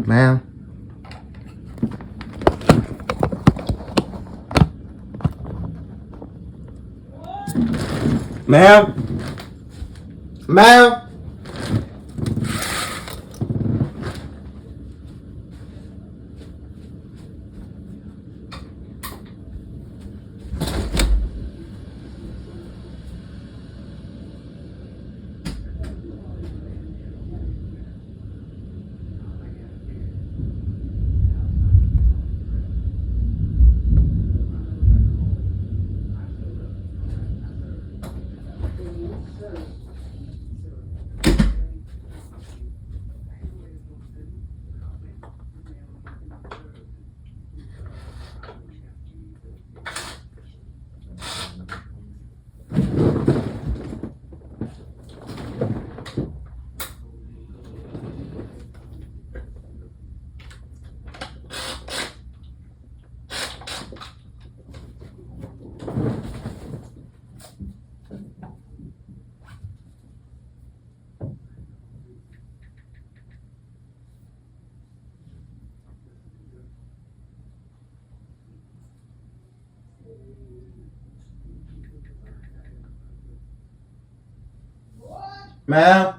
Ma'am? Ma'am? Ma'am? Ma'am?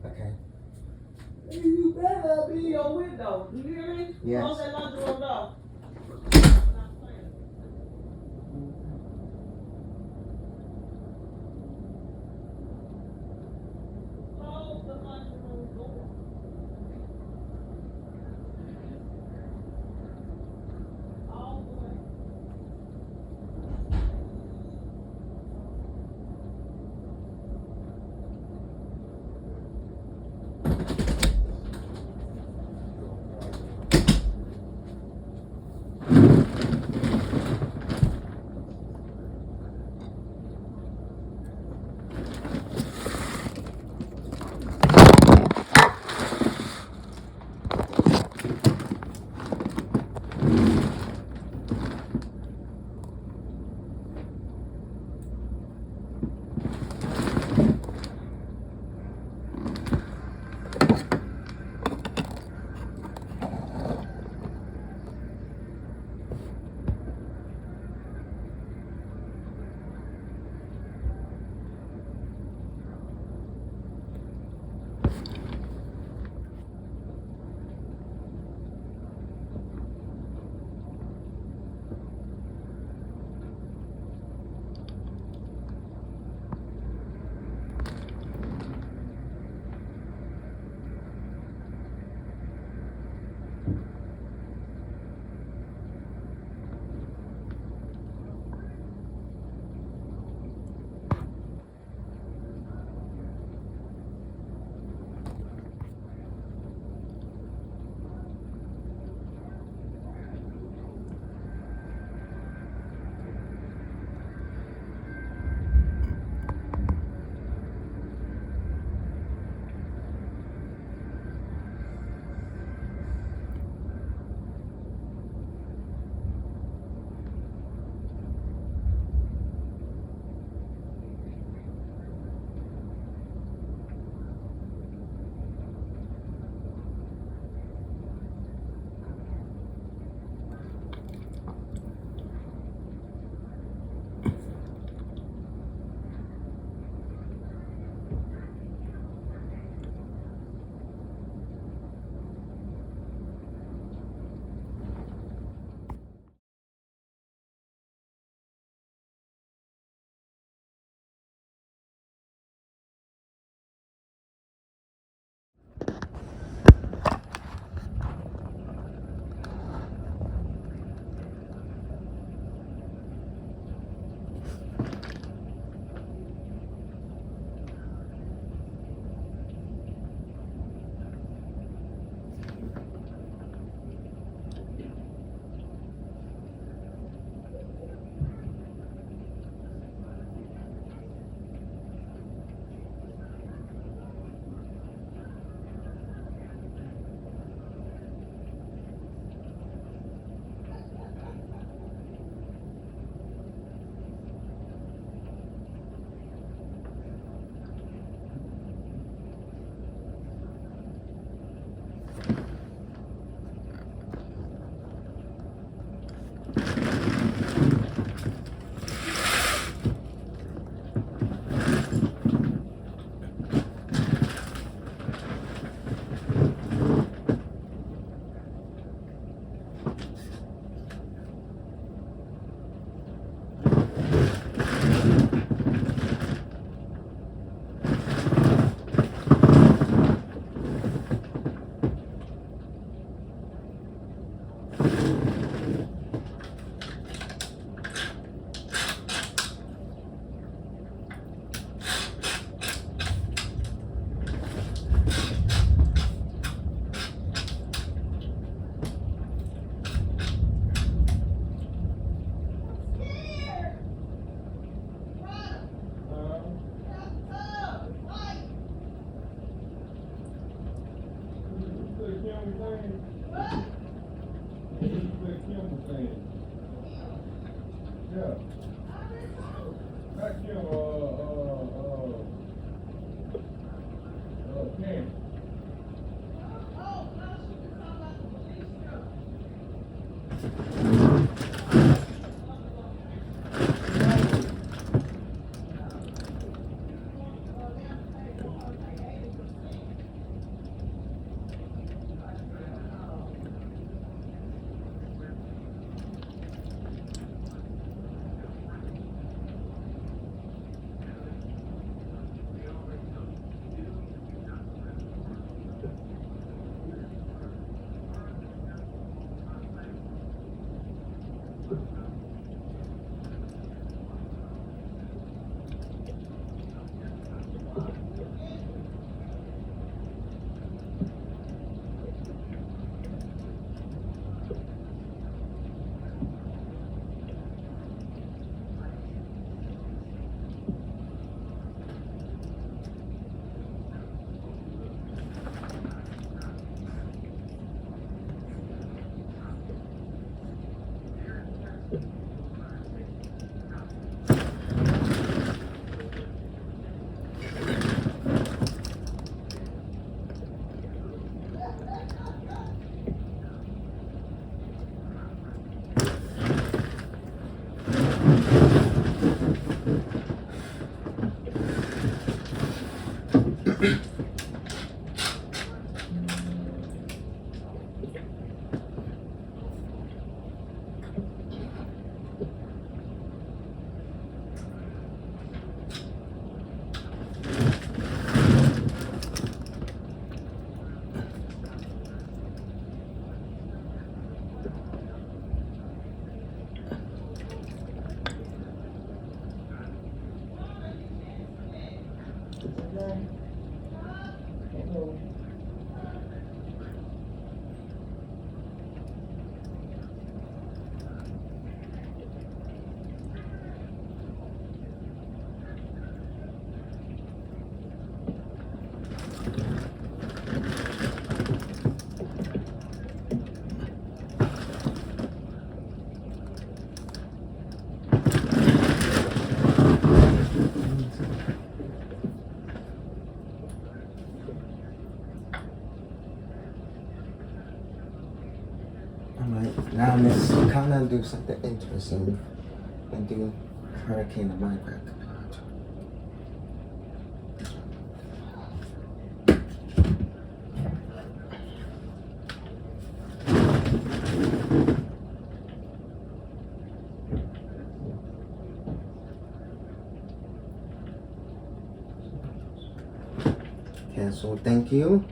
Okay. You better be your window. Do you hear me? Yes. Close that laundry room door. Close the laundry room door. All the way. Yeah. Not Kim, Kim. Alright, now let's kind of do something interesting and do Hurricane of Minecraft. Cancel, thank you.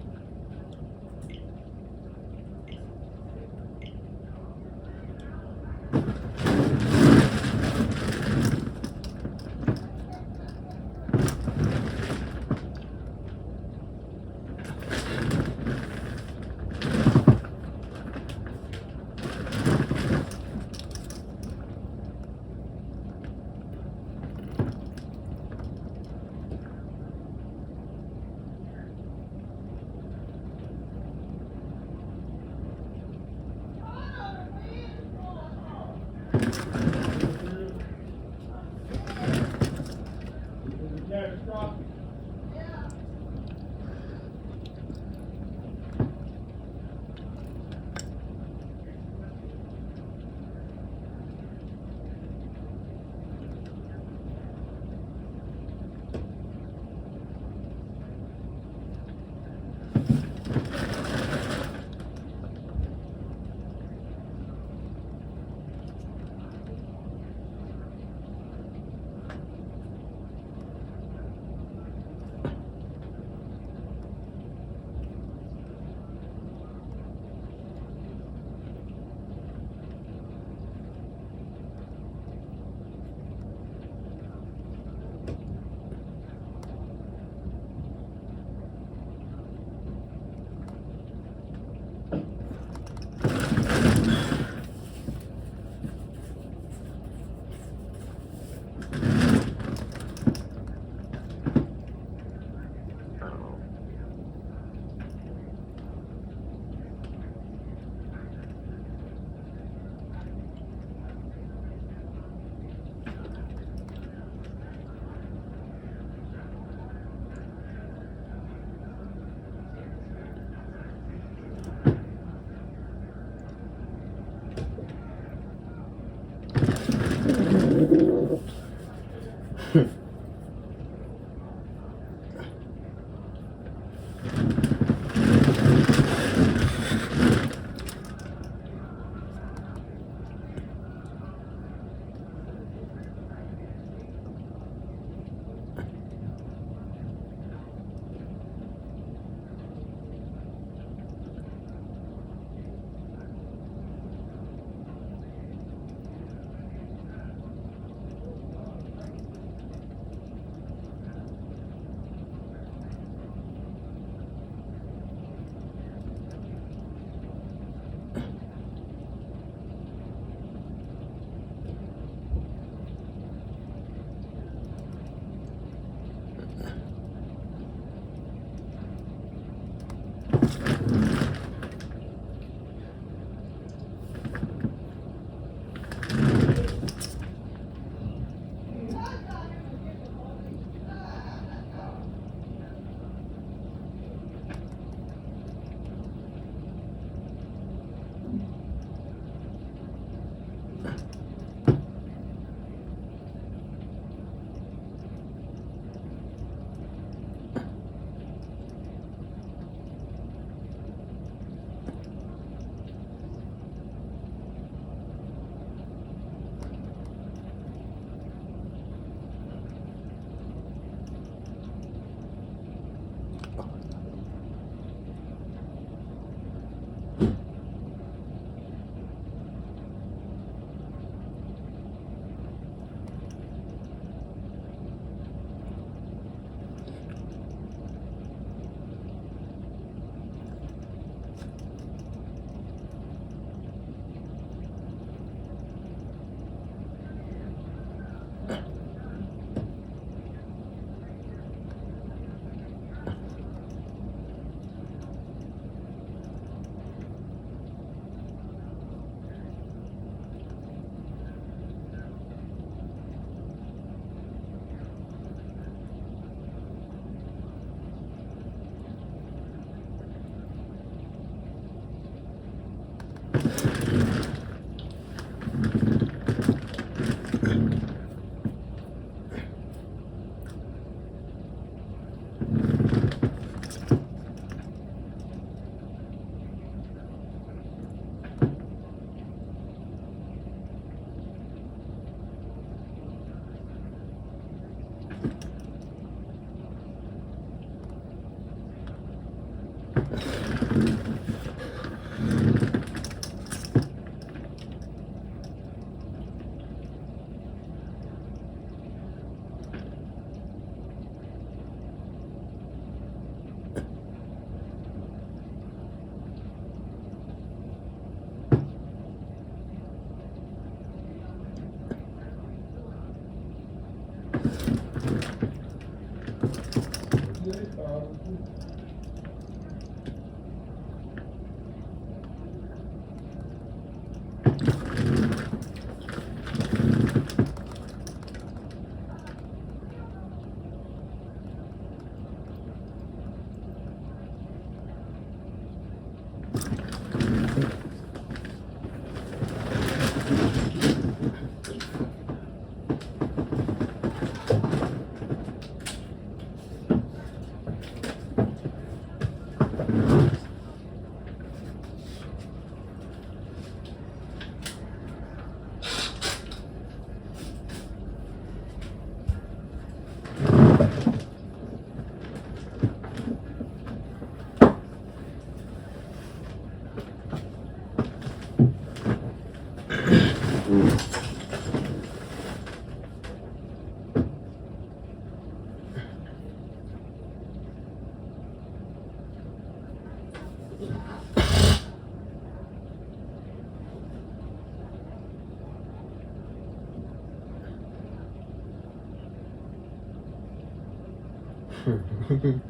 In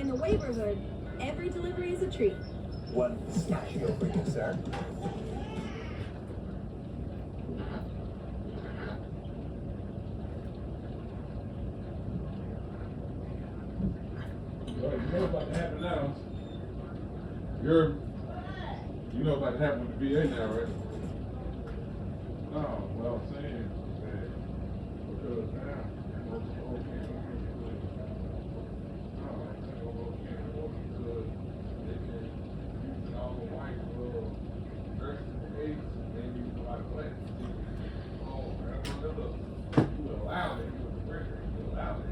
the waiver hood, every delivery is a treat. One pistachio for you, sir. Well, you know about to happen now. You know about to happen with the VA now, right? No, well, I'm saying that because now most okay, they can use all the white nurses and aides, and they use a lot of plastic. Oh, that's what that looks. You would allow it. You would pressure. You would allow it.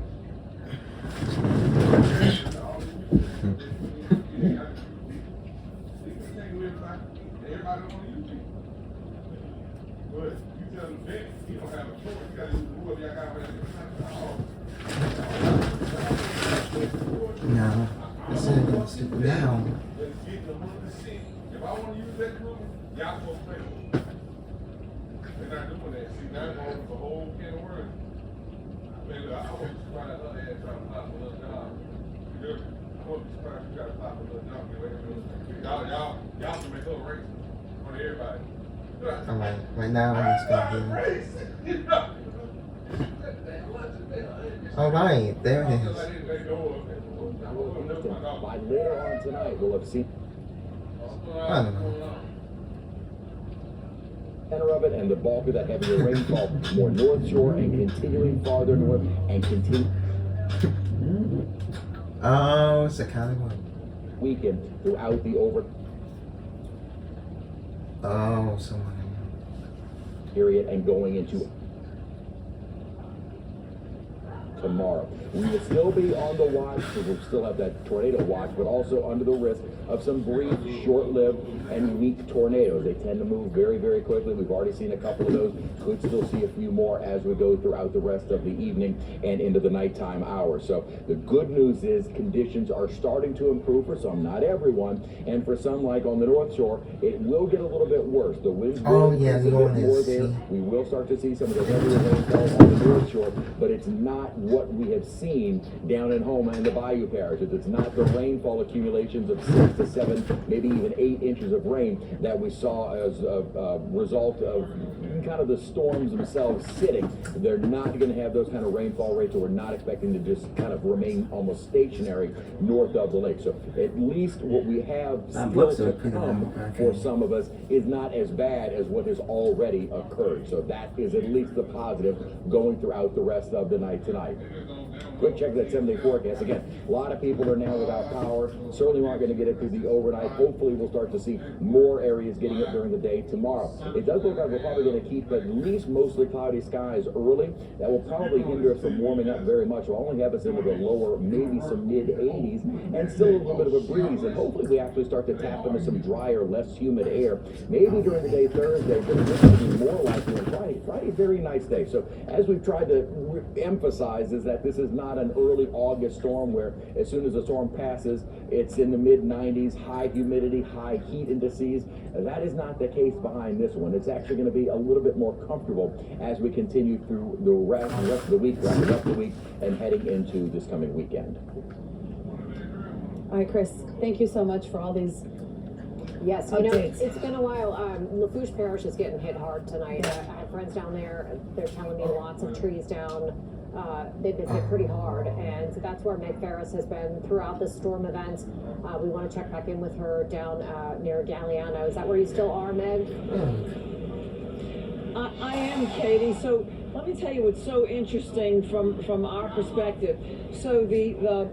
Everybody don't want to use it. But you tell the vet, he don't have a choice. You got to use whoever y'all got ready to No, this isn't gonna stick now. If I want to use that crew, y'all supposed to pay for it. They're not doing that. See, now it's over the whole can of worms. Man, look, I wasn't surprised her ass trying to pop a little job. I wasn't surprised you got to pop a little job. Y'all can make her racist on everybody. Alright, right now I'm just gonna do. Alright, there it is. By later on tonight, we'll have seen I don't know. center of it and the bulk of that heavier rainfall more north shore and continuing farther north and continue Oh, it's a kind of one. weekend throughout the over Oh, someone. period and going into tomorrow. We will still be on the watch, because we'll still have that tornado watch, but also under the risk of some brief, short-lived, and weak tornadoes. They tend to move very, very quickly. We've already seen a couple of those. Could still see a few more as we go throughout the rest of the evening and into the nighttime hours. So the good news is conditions are starting to improve for some, not everyone, and for some, like on the North Shore, it will get a little bit worse. The winds will increase a bit more there. We will start to see some of the heavier rainfall on the North Shore, but it's not what we have seen down in Houma and the Bayou parishes. It's not the rainfall accumulations of 6 to 7, maybe even 8 inches of rain that we saw as a result of kind of the storms themselves sitting. They're not going to have those kind of rainfall rates, so we're not expecting to just kind of remain almost stationary north of the lake. So at least what we have still to come for some of us is not as bad as what has already occurred. So that is at least the positive going throughout the rest of the night tonight. Quick check of that 7-day forecast. Again, a lot of people are now without power. Certainly aren't going to get it through the overnight. Hopefully we'll start to see more areas getting it during the day tomorrow. It does look like we're probably going to keep at least mostly cloudy skies early. That will probably hinder us from warming up very much. We'll only have us into the lower, maybe some mid-80s, and still a little bit of a breeze. And hopefully we actually start to tap into some drier, less humid air. Maybe during the day Thursday, but it's going to be more likely on Friday. Friday's a very nice day. So as we've tried to emphasizes that this is not an early August storm where as soon as the storm passes, it's in the mid-90s, high humidity, high heat indices. That is not the case behind this one. It's actually going to be a little bit more comfortable as we continue through the rest of the week, wrapping up the week, and heading into this coming weekend. All right, Chris, thank you so much for all these Yes, you updates. know, it's been a while. Lafourche Parish is getting hit hard tonight. I have friends down there. They're telling me lots of trees down. They've been hit pretty hard, and that's where Meg Ferris has been throughout the storm event. We want to check back in with her down near Galliano. Is that where you still are, Meg? I am, Katie. So let me tell you what's so interesting from our perspective. So the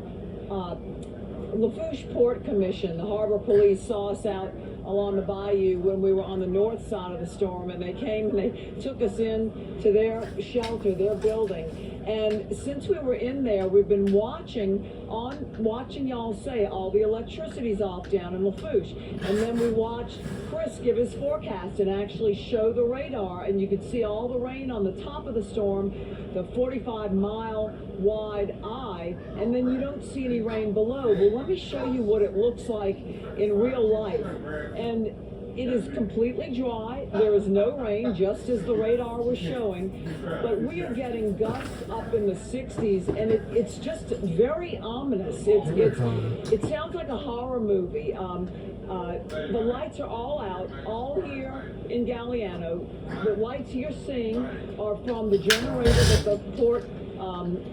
Lafourche Port Commission, the Harbor Police, saw us out along the bayou when we were on the north side of the storm, and they came and they took us in to their shelter, their building. And since we were in there, we've been watching y'all say all the electricity's off down in Lafourche. And then we watched Chris give his forecast and actually show the radar, and you could see all the rain on the top of the storm, the 45-mile wide eye, and then you don't see any rain below. Well, let me show you what it looks like in real life. And it is completely dry. There is no rain, just as the radar was showing. But we are getting gusts up in the 60s, and it's just very ominous. It sounds like a horror movie. The lights are all out, all here in Galliano. The lights you're seeing are from the generator that the Port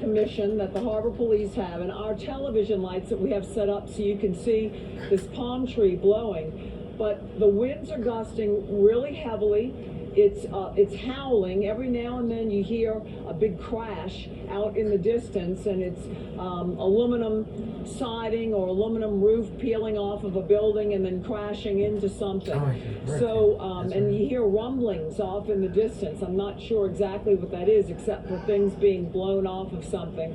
Commission, that the Harbor Police have, and our television lights that we have set up so you can see this palm tree blowing. But the winds are gusting really heavily. It's howling. Every now and then you hear a big crash out in the distance, and it's aluminum siding or aluminum roof peeling off of a building and then crashing into something. So, and you hear rumblings off in the distance. I'm not sure exactly what that is, except for things being blown off of something.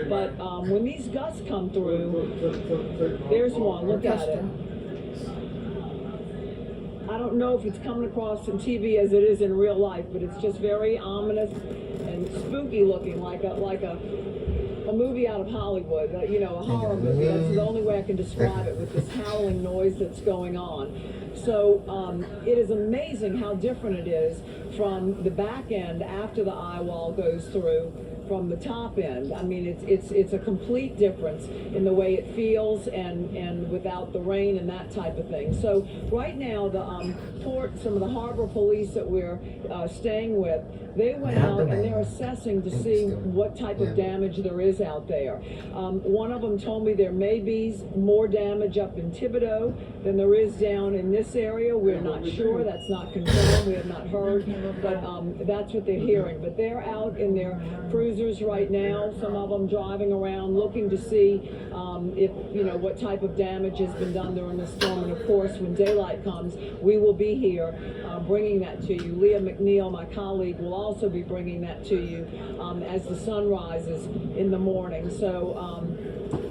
But when these gusts come through, there's one. Look at it. I don't know if it's coming across on TV as it is in real life, but it's just very ominous and spooky looking, like a movie out of Hollywood, a horror movie. That's the only way I can describe it, with this howling noise that's going on. So it is amazing how different it is from the back end after the eye wall goes through from the top end. I mean, it's a complete difference in the way it feels and without the rain and that type of thing. So right now, the some of the Harbor Police that we're staying with, they went out and they're assessing to see what type of damage there is out there. One of them told me there may be more damage up in Thibodeau than there is down in this area. We're not sure. That's not confirmed. We have not heard, but that's what they're hearing. But they're out in their cruisers right now, some of them driving around looking to see if, what type of damage has been done during the storm. And of course, when daylight comes, we will be here bringing that to you. Leah McNeil, my colleague, will also be bringing that to you as the sun rises in the morning. So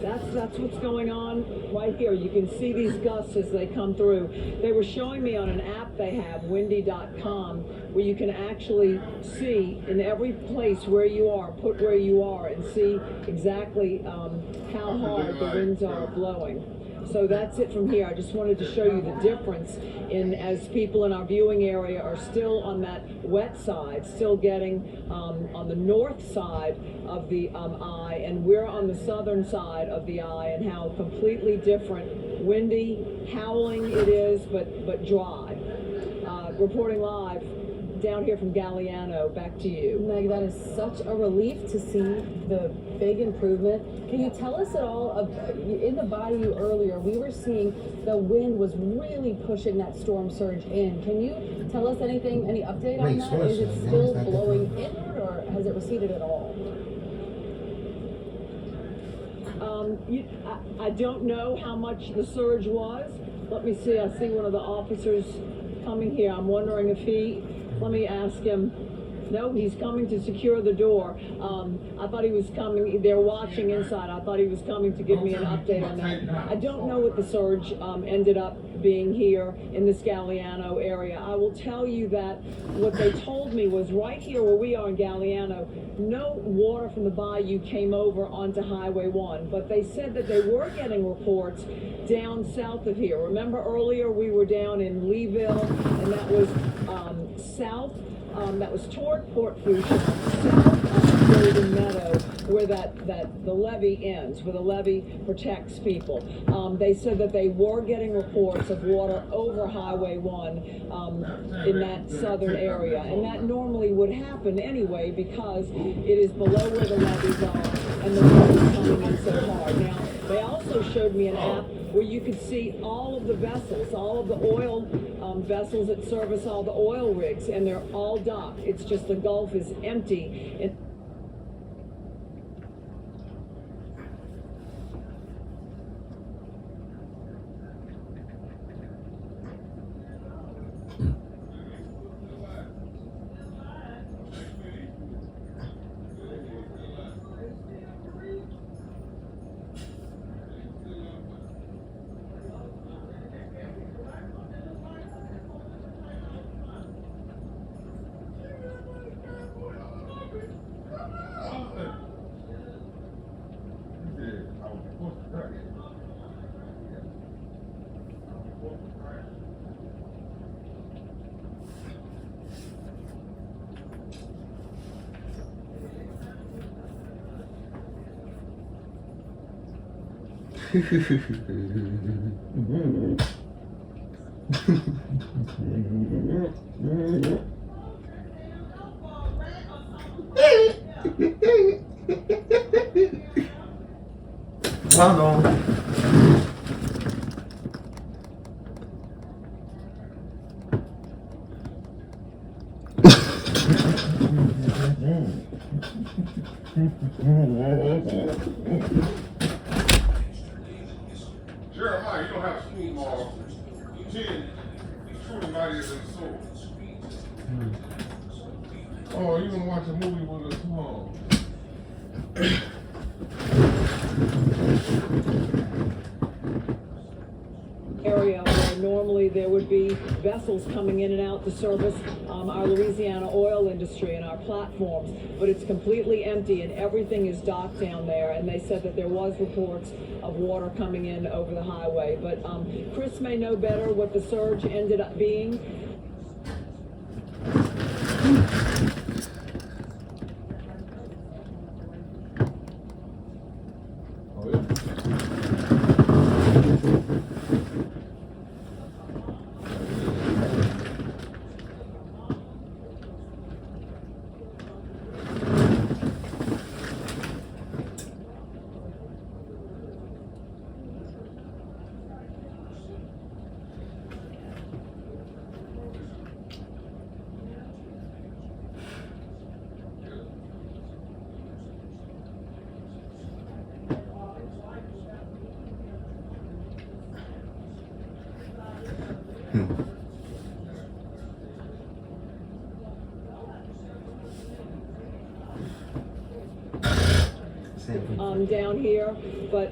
that's what's going on right here. You can see these gusts as they come through. They were showing me on an app they have, windy.com, where you can actually see in every place where you are, put where you are, and see exactly how hard the winds are blowing. So that's it from here. I just wanted to show you the difference in, as people in our viewing area are still on that wet side, still getting on the north side of the eye, and we're on the southern side of the eye, and how completely different, windy, howling it is, but dry. Reporting live down here from Galliano. Back to you. Meg, that is such a relief to see the big improvement. Can you tell us at all in the bayou earlier, we were seeing the wind was really pushing that storm surge in. Can you tell us anything, any update on that? Is it still blowing inward, or has it receded at all? I don't know how much the surge was. Let me see. I see one of the officers coming here. I'm wondering if let me ask him. No, he's coming to secure the door. I thought he was coming, they're watching inside. I thought he was coming to give me an update on that. I don't know what the surge ended up being here in this Galliano area. I will tell you that what they told me was right here where we are in Galliano, no water from the bayou came over onto Highway 1, but they said that they were getting reports down south of here. Remember earlier we were down in Leeville, and that was south, that was toward Port Fuchsia, south of Golden Meadow, where the levee ends, where the levee protects people. They said that they were getting reports of water over Highway 1 in that southern area, and that normally would happen anyway because it is below where the levees are and the water is coming in so hard. Now, they also showed me an app where you could see all of the vessels, all of the oil vessels that service all the oil rigs, and they're all docked. It's just the Gulf is empty. Pardon. Jeremiah, you don't have school tomorrow. 10, everybody is in the store. Oh, you gonna watch a movie with us tomorrow? Area where normally there would be vessels coming in and out to service our Louisiana oil industry and our platforms, but it's completely empty and everything is docked down there, and they said that there was reports of water coming in over the highway, but Chris may know better what the surge ended up being. Oh, yeah. Down here, but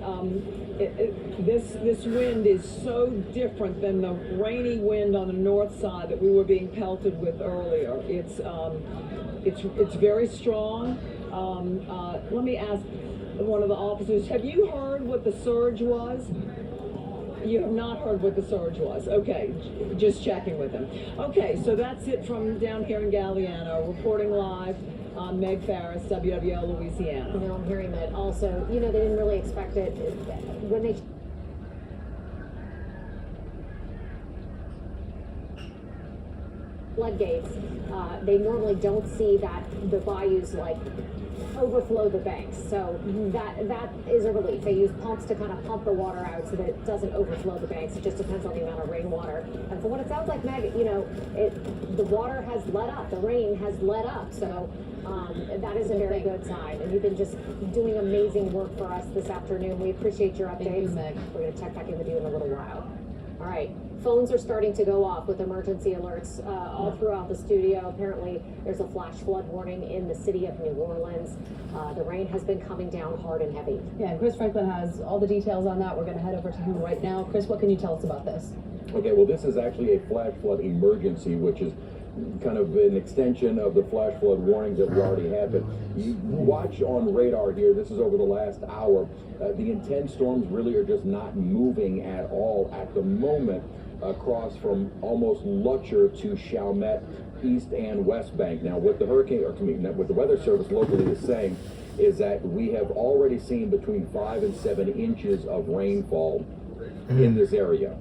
this wind is so different than the rainy wind on the north side that we were being pelted with earlier. It's very strong. Let me ask one of the officers, have you heard what the surge was? You have not heard what the surge was. Okay, just checking with him. Okay, so that's it from down here in Galliano, reporting live. Meg Farris, WWL Louisiana. You know, I'm hearing that also, you know, they didn't really expect it when they floodgates. They normally don't see that the bayous like overflow the banks, so that is a relief. They use pumps to kind of pump the water out so that it doesn't overflow the banks. It just depends on the amount of rainwater. And from what it sounds like, Meg, you know, the water has let up, the rain has let up, so that is a very good sign. And you've been just doing amazing work for us this afternoon. We appreciate your updates. Thank you, Meg. We're going to check back in with you in a little while. All right, phones are starting to go off with emergency alerts all throughout the studio. Apparently, there's a flash flood warning in the city of New Orleans. The rain has been coming down hard and heavy. Yeah, and Chris Franklin has all the details on that. We're going to head over to him right now. Chris, what can you tell us about this? Okay, well, this is actually a flash flood emergency, which is kind of an extension of the flash flood warnings that we already had. But you watch on radar here, this is over the last hour, the intense storms really are just not moving at all at the moment across from almost Lutcher to Chalmette, East and West Bank. Now, what the what the Weather Service locally is saying is that we have already seen between 5 and 7 inches of rainfall in this area.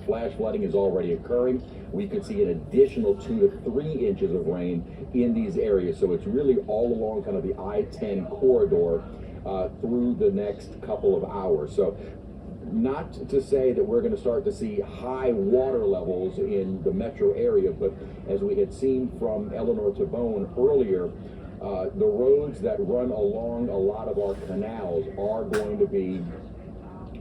Flash flooding is already occurring. We could see an additional 2 to 3 inches of rain in these areas. So it's really all along kind of the I-10 corridor through the next couple of hours. So not to say that we're going to start to see high water levels in the metro area, but as we had seen from Eleanor to Bone earlier, the roads that run along a lot of our canals are going to be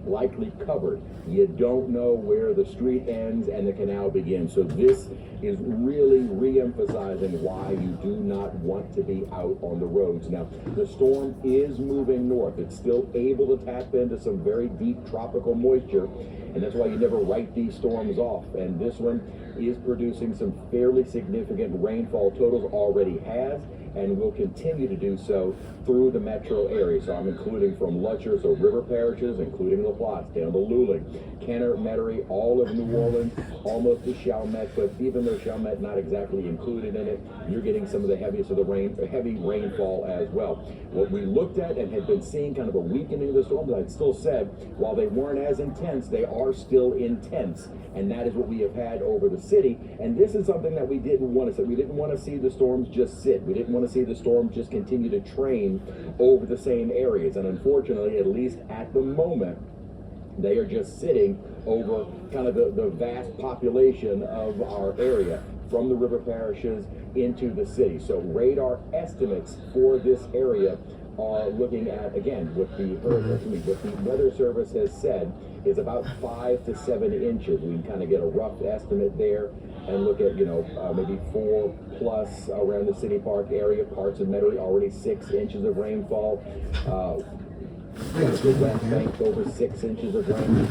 likely covered. You don't know where the street ends and the canal begins. So this is really re-emphasizing why you do not want to be out on the roads. Now, the storm is moving north. It's still able to tap into some very deep tropical moisture, and that's why you never write these storms off. And this one is producing some fairly significant rainfall totals, already has, and will continue to do so through the metro area. So I'm including from Lutcher, so river parishes, including La Platte, down to Luling, Kenner, Metairie, all of New Orleans, almost to Chalmette, but even though Chalmette not exactly included in it, you're getting some of the heaviest of the heavy rainfall as well. What we looked at and had been seeing kind of a weakening of the storms, I still said, while they weren't as intense, they are still intense. And that is what we have had over the city. And this is something that we didn't want to see. We didn't want to see the storms just sit. We didn't want to see the storms just continue to train over the same areas. And unfortunately, at least at the moment, they are just sitting over kind of the vast population of our area, from the river parishes into the city. So radar estimates for this area are looking at, again, what the Weather Service has said is about 5 to 7 inches. We can kind of get a rough estimate there and look at, maybe 4 plus around the City Park area. Parts of Metairie already 6 inches of rainfall. The West Bank over 6 inches of rain.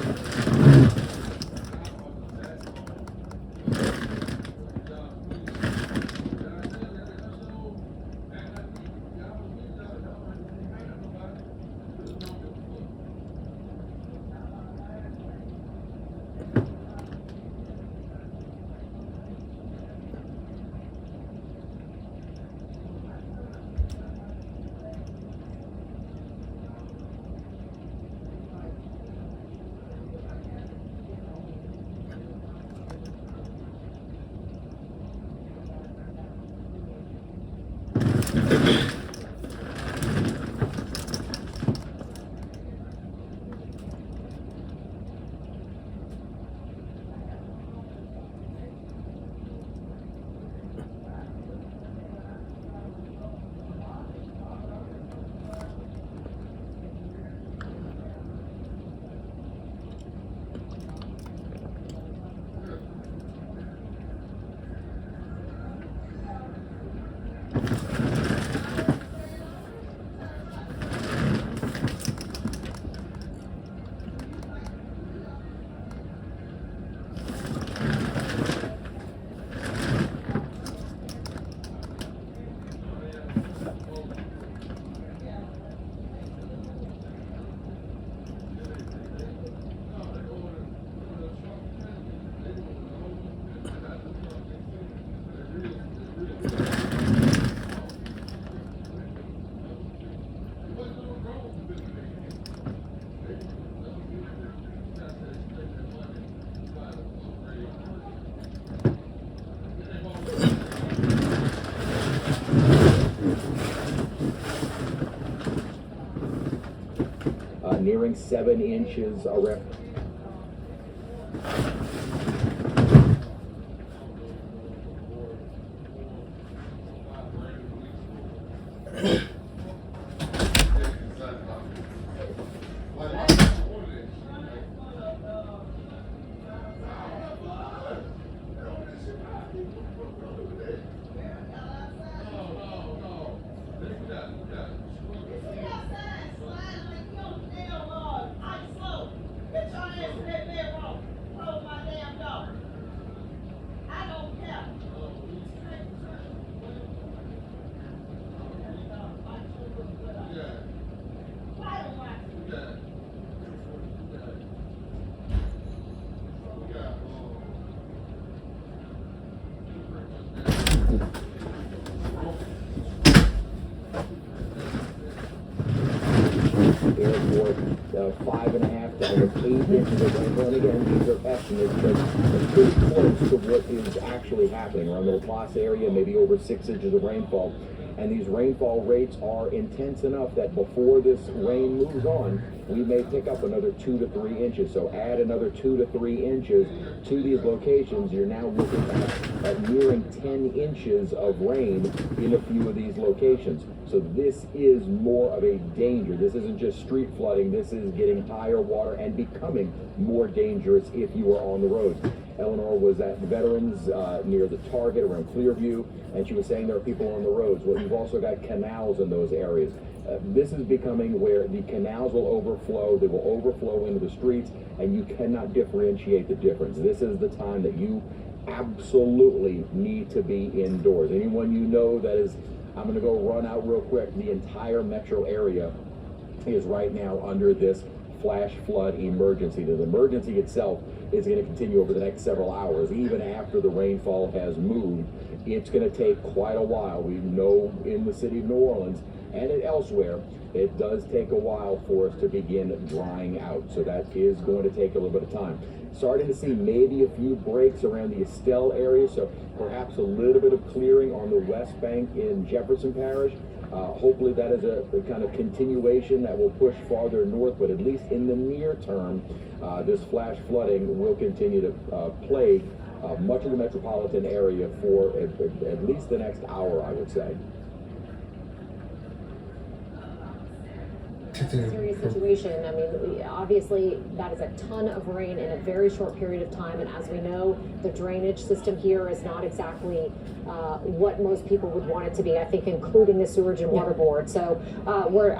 7 inches around. Airport, 5.5 to almost 8 inches of rainfall. And again, these are estimates, but it's pretty close to what is actually happening around the La Place area, maybe over 6 inches of rainfall. And these rainfall rates are intense enough that before this rain moves on, we may pick up another 2 to 3 inches. So add another 2 to 3 inches to these locations. You're now looking at nearing 10 inches of rain in a few of these locations. So this is more of a danger. This isn't just street flooding. This is getting higher water and becoming more dangerous if you are on the roads. Eleanor was at Veterans near the Target around Clearview, and she was saying there are people on the roads. Well, you've also got canals in those areas. This is becoming where the canals will overflow. They will overflow into the streets, and you cannot differentiate the difference. This is the time that you absolutely need to be indoors. Anyone you know that is, I'm going to go run out real quick, the entire metro area is right now under this flash flood emergency. The emergency itself is going to continue over the next several hours. Even after the rainfall has moved, it's going to take quite a while. We know in the city of New Orleans and elsewhere, it does take a while for us to begin drying out. So that is going to take a little bit of time. Starting to see maybe a few breaks around the Estelle area, so perhaps a little bit of clearing on the West Bank in Jefferson Parish. Hopefully that is a kind of continuation that will push farther north, but at least in the near term, this flash flooding will continue to plague much of the metropolitan area for at least the next hour, I would say. Serious situation. I mean, obviously that is a ton of rain in a very short period of time, and as we know, the drainage system here is not exactly what most people would want it to be, I think, including the Sewage and Water Board. So we're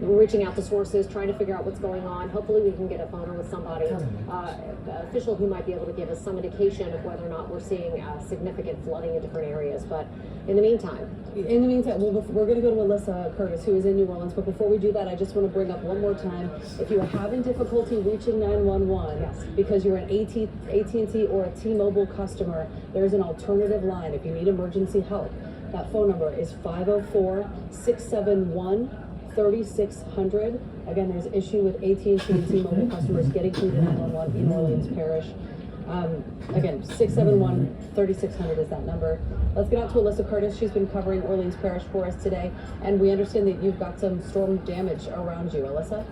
reaching out to sources, trying to figure out what's going on. Hopefully we can get a phone with somebody, official who might be able to give us some indication of whether or not we're seeing significant flooding in different areas. But in the meantime, well, we're going to go to Alyssa Curtis, who is in New Orleans. But before we do that, I just want to bring up one more time, if you are having difficulty reaching 911, yes, because you're an AT&T or a T-Mobile customer, there's an alternative line. If you need emergency help, that phone number is 504-671-3600. Again, there's issue with AT&T and T-Mobile customers getting through to 911 in Orleans Parish. Again, 671-3600 is that number. Let's get out to Alyssa Curtis. She's been covering Orleans Parish for us today, and we understand that you've got some storm damage around you. Alyssa?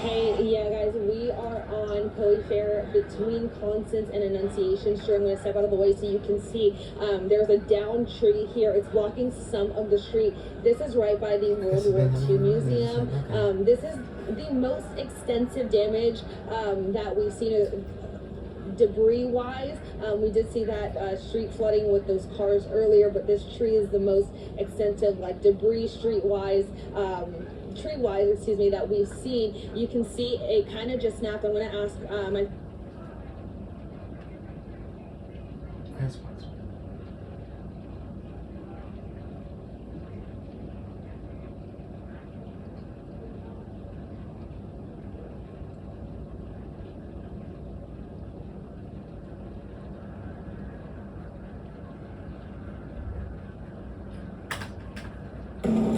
Hey, yeah, guys, we are on Poe Fair between Constance and Annunciation Street. I'm going to step out of the way so you can see. There's a downed tree here. It's blocking some of the street. This is right by the World War II Museum. This is the most extensive damage that we've seen debris-wise. We did see that street flooding with those cars earlier, but this tree is the most extensive, like, debris tree-wise, that we've seen. You can see it kind of just snapped. I'm going to ask my...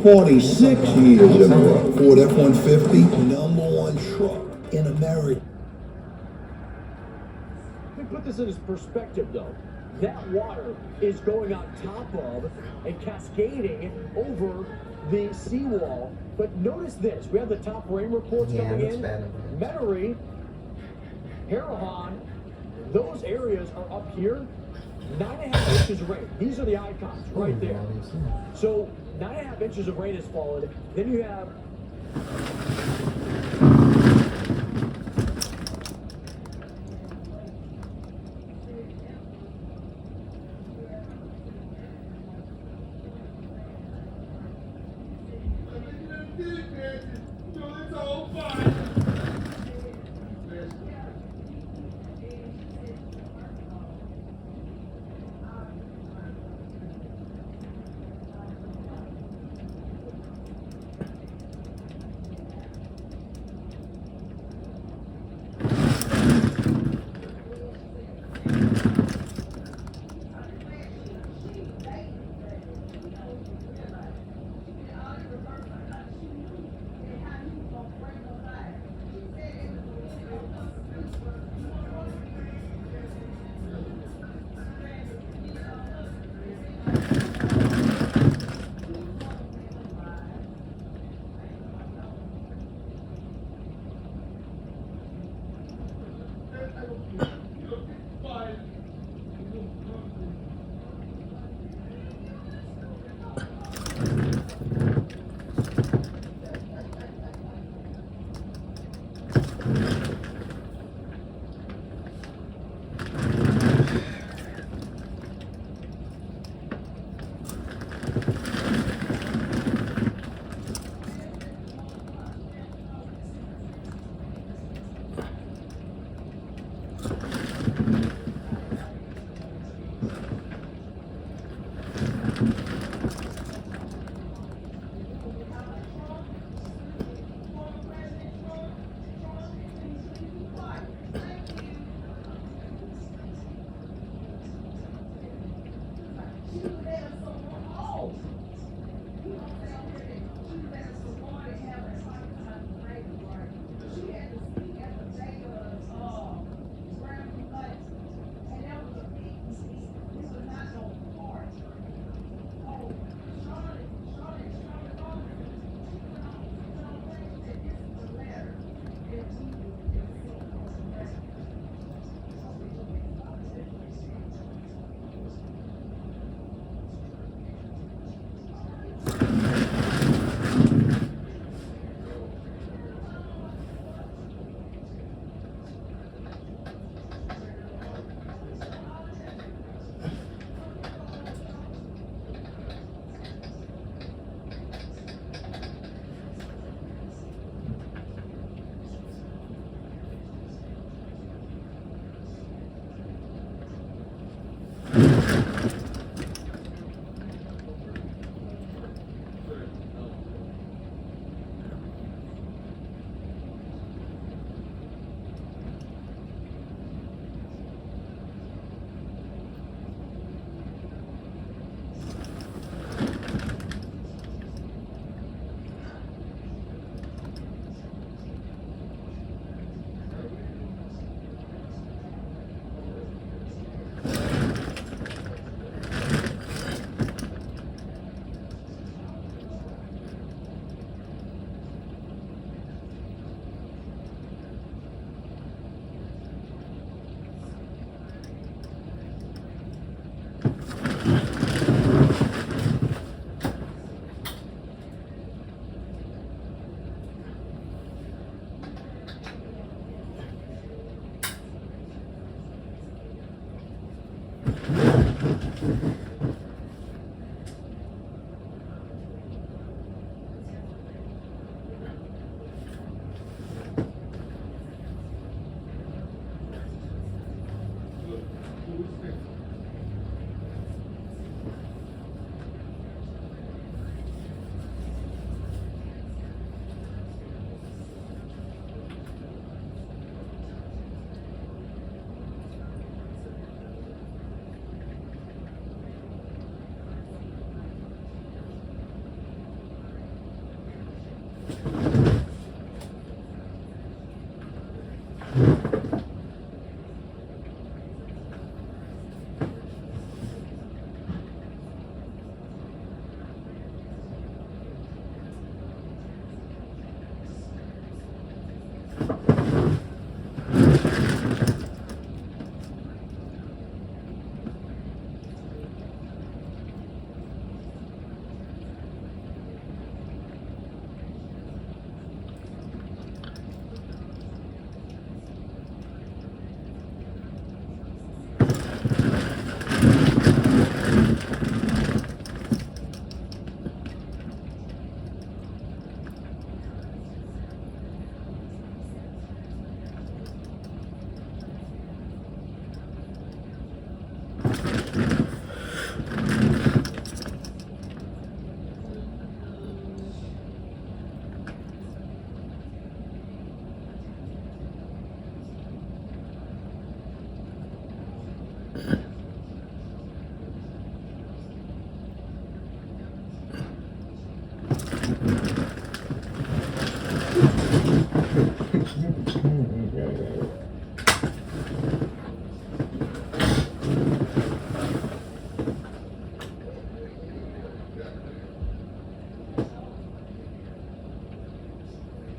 $46 years in a row. Ford F-150, #1 truck in America. Let me put this in perspective, though. That water is going on top of and cascading over the seawall. But notice this. We have the top rain reports coming in. Metairie, Harahan, those areas are up here. 9.5 inches of rain. These are the icons right there. So 9.5 inches of rain has fallen. Then you have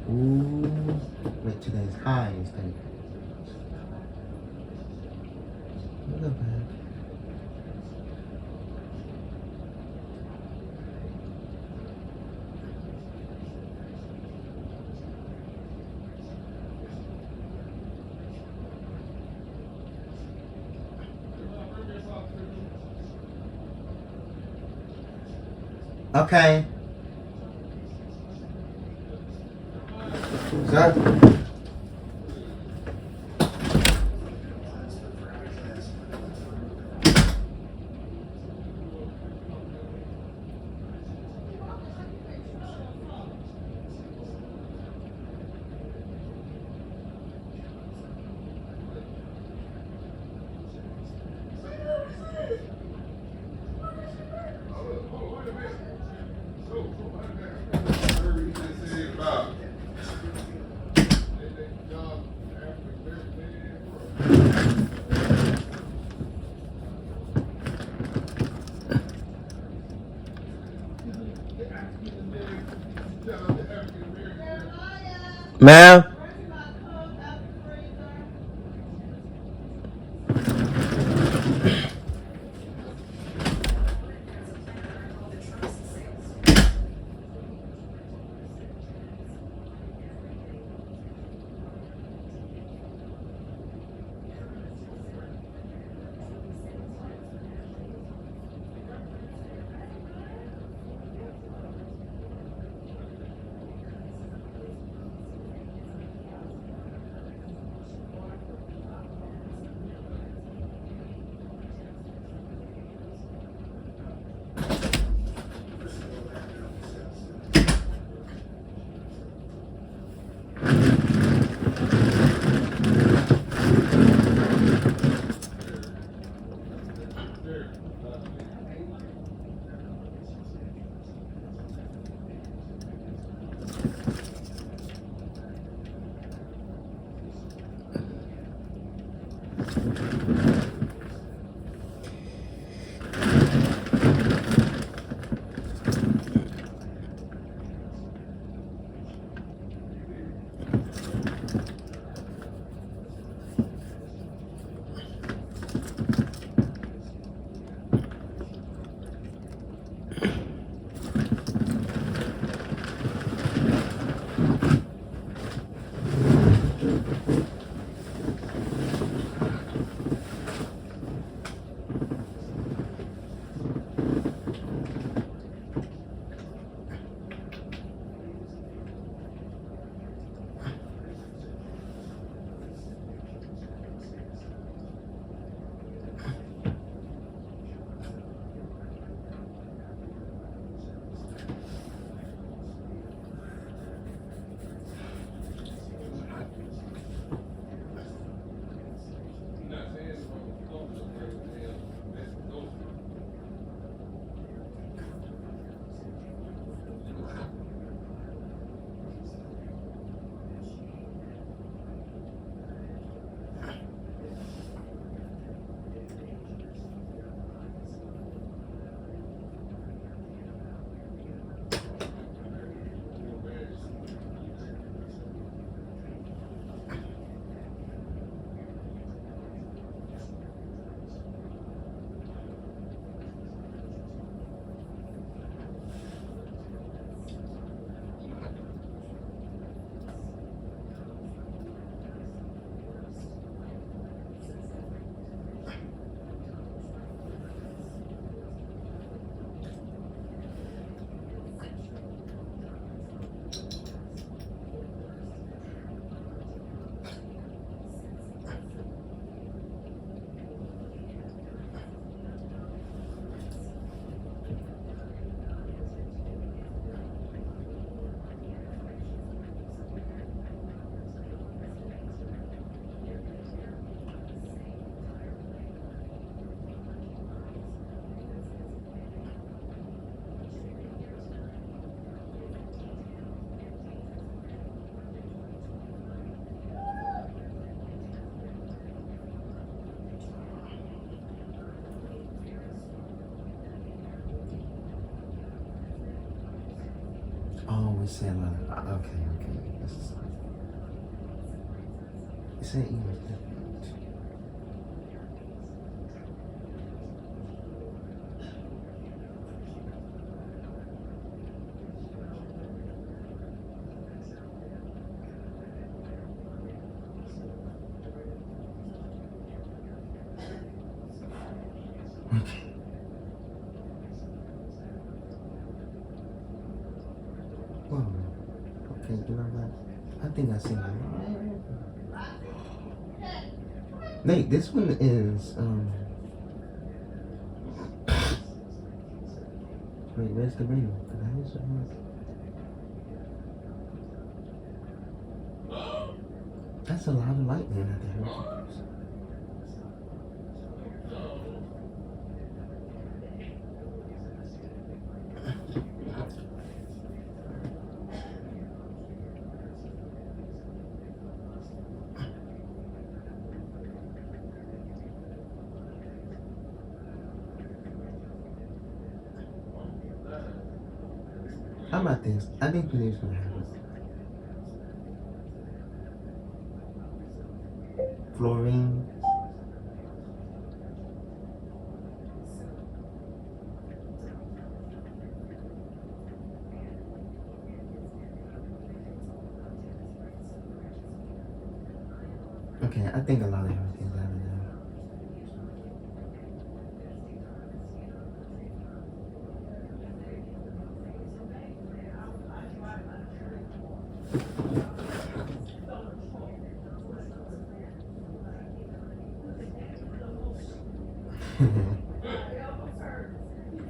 Ooh, wait, today's high instead. little bit. Okay. Sir? Ma'am? Oh, we say a lot of, okay. This is like, it's an English difference. Okay. Whoa. Okay, you know what? I think I seen it. Nate, this one is wait, where's the radio? Cause I hear something. That's a lot of lightning at the helicopters. How about this? I think today's gonna happen. Fluorine. Okay, I think a lot of hurricanes out of there.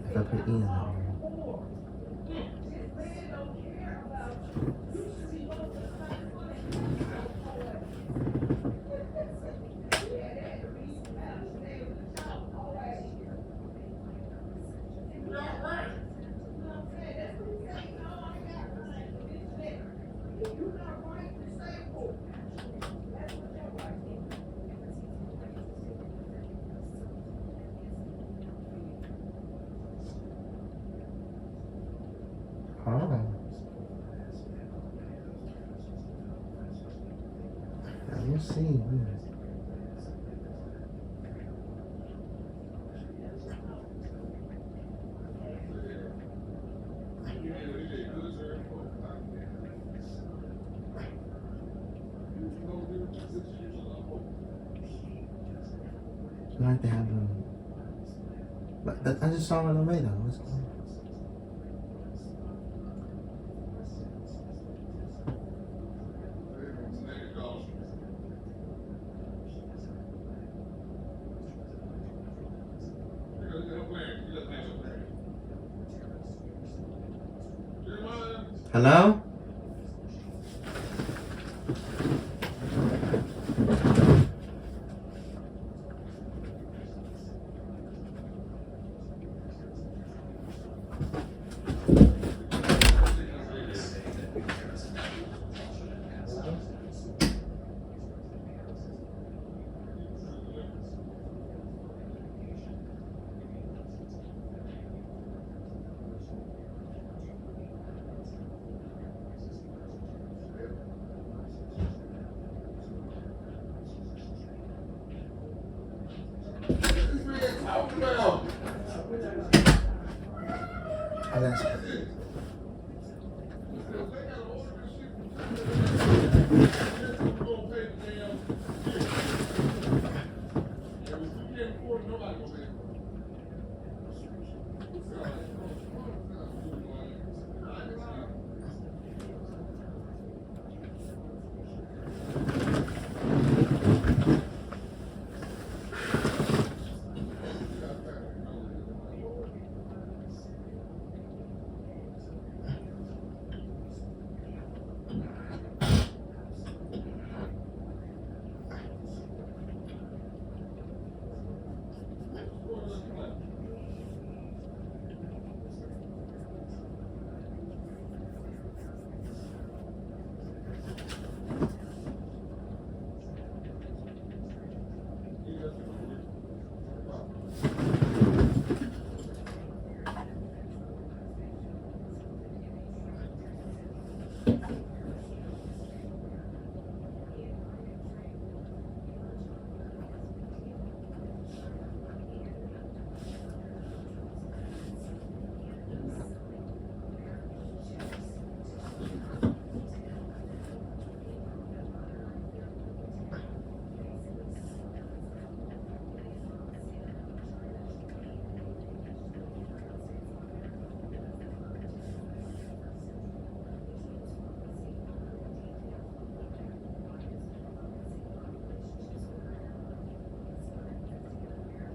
If I put E11 on oh. Let me see. I like to have them. But I just saw it on the radar. What's going on? Hello? Alaska.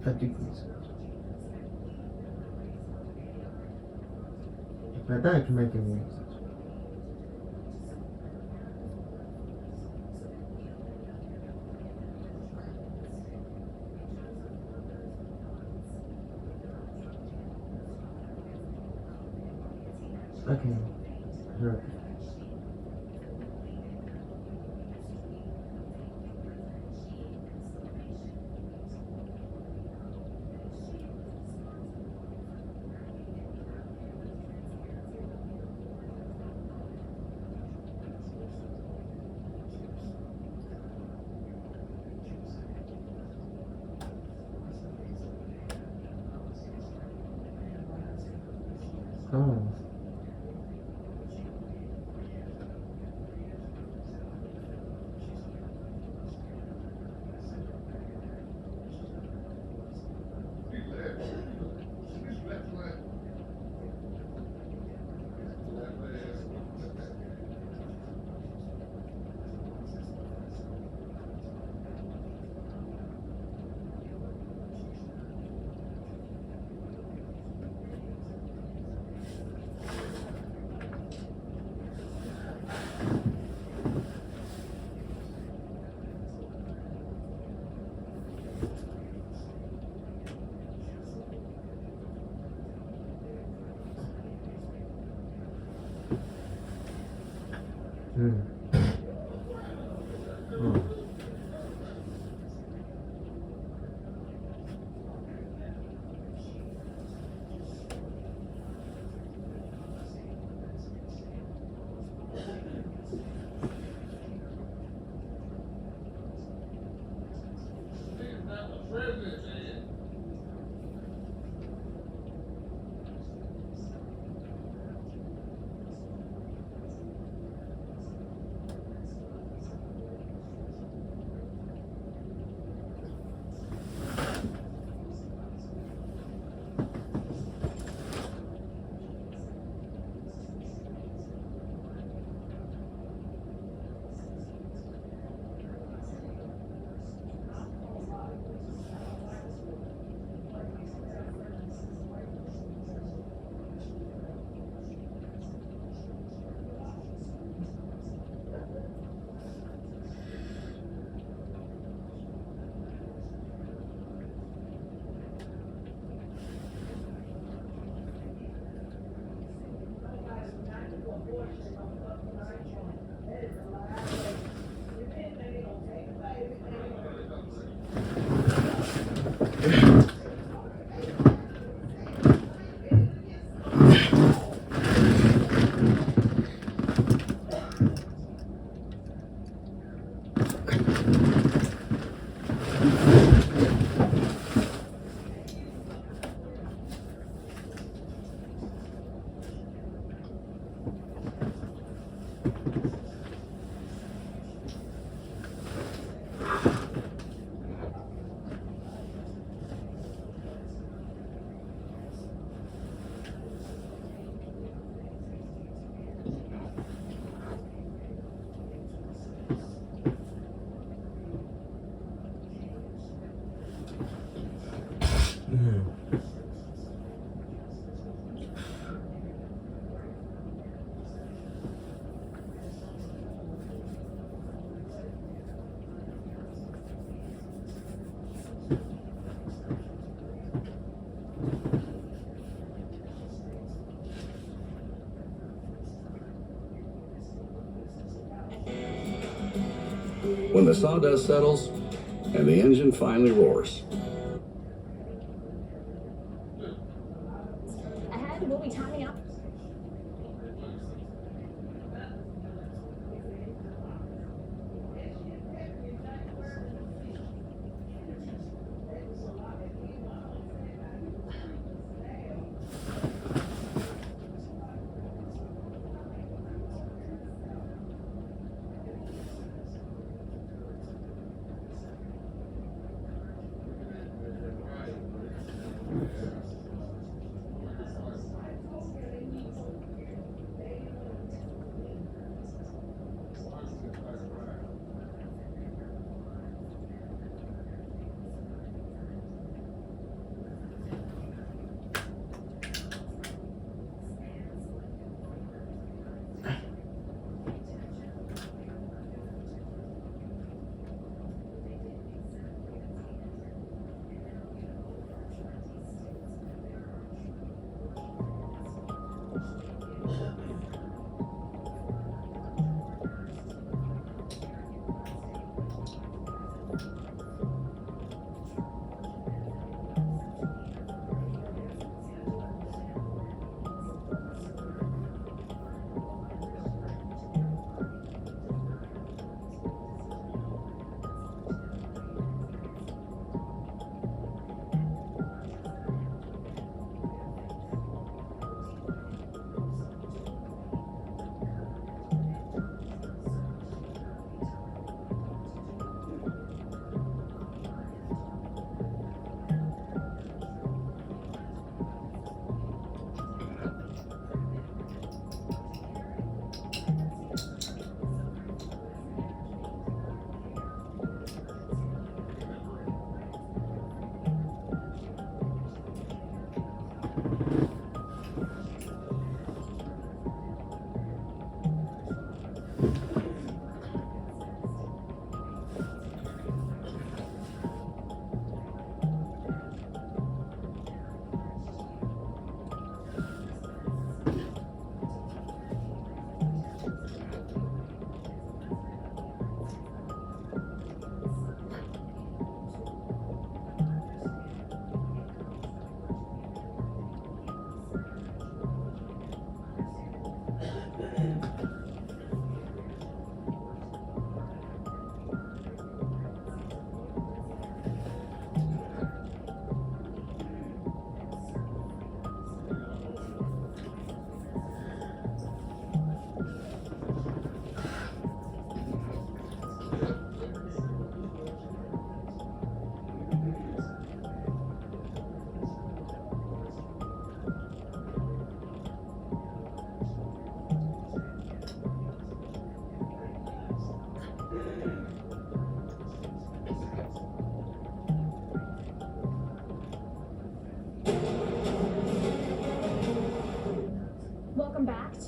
5 degrees. But that can make it worse. Okay. Right. Oh. Hmm. Oh. When the sawdust settles and the engine finally roars. Ahead, we'll be timing up.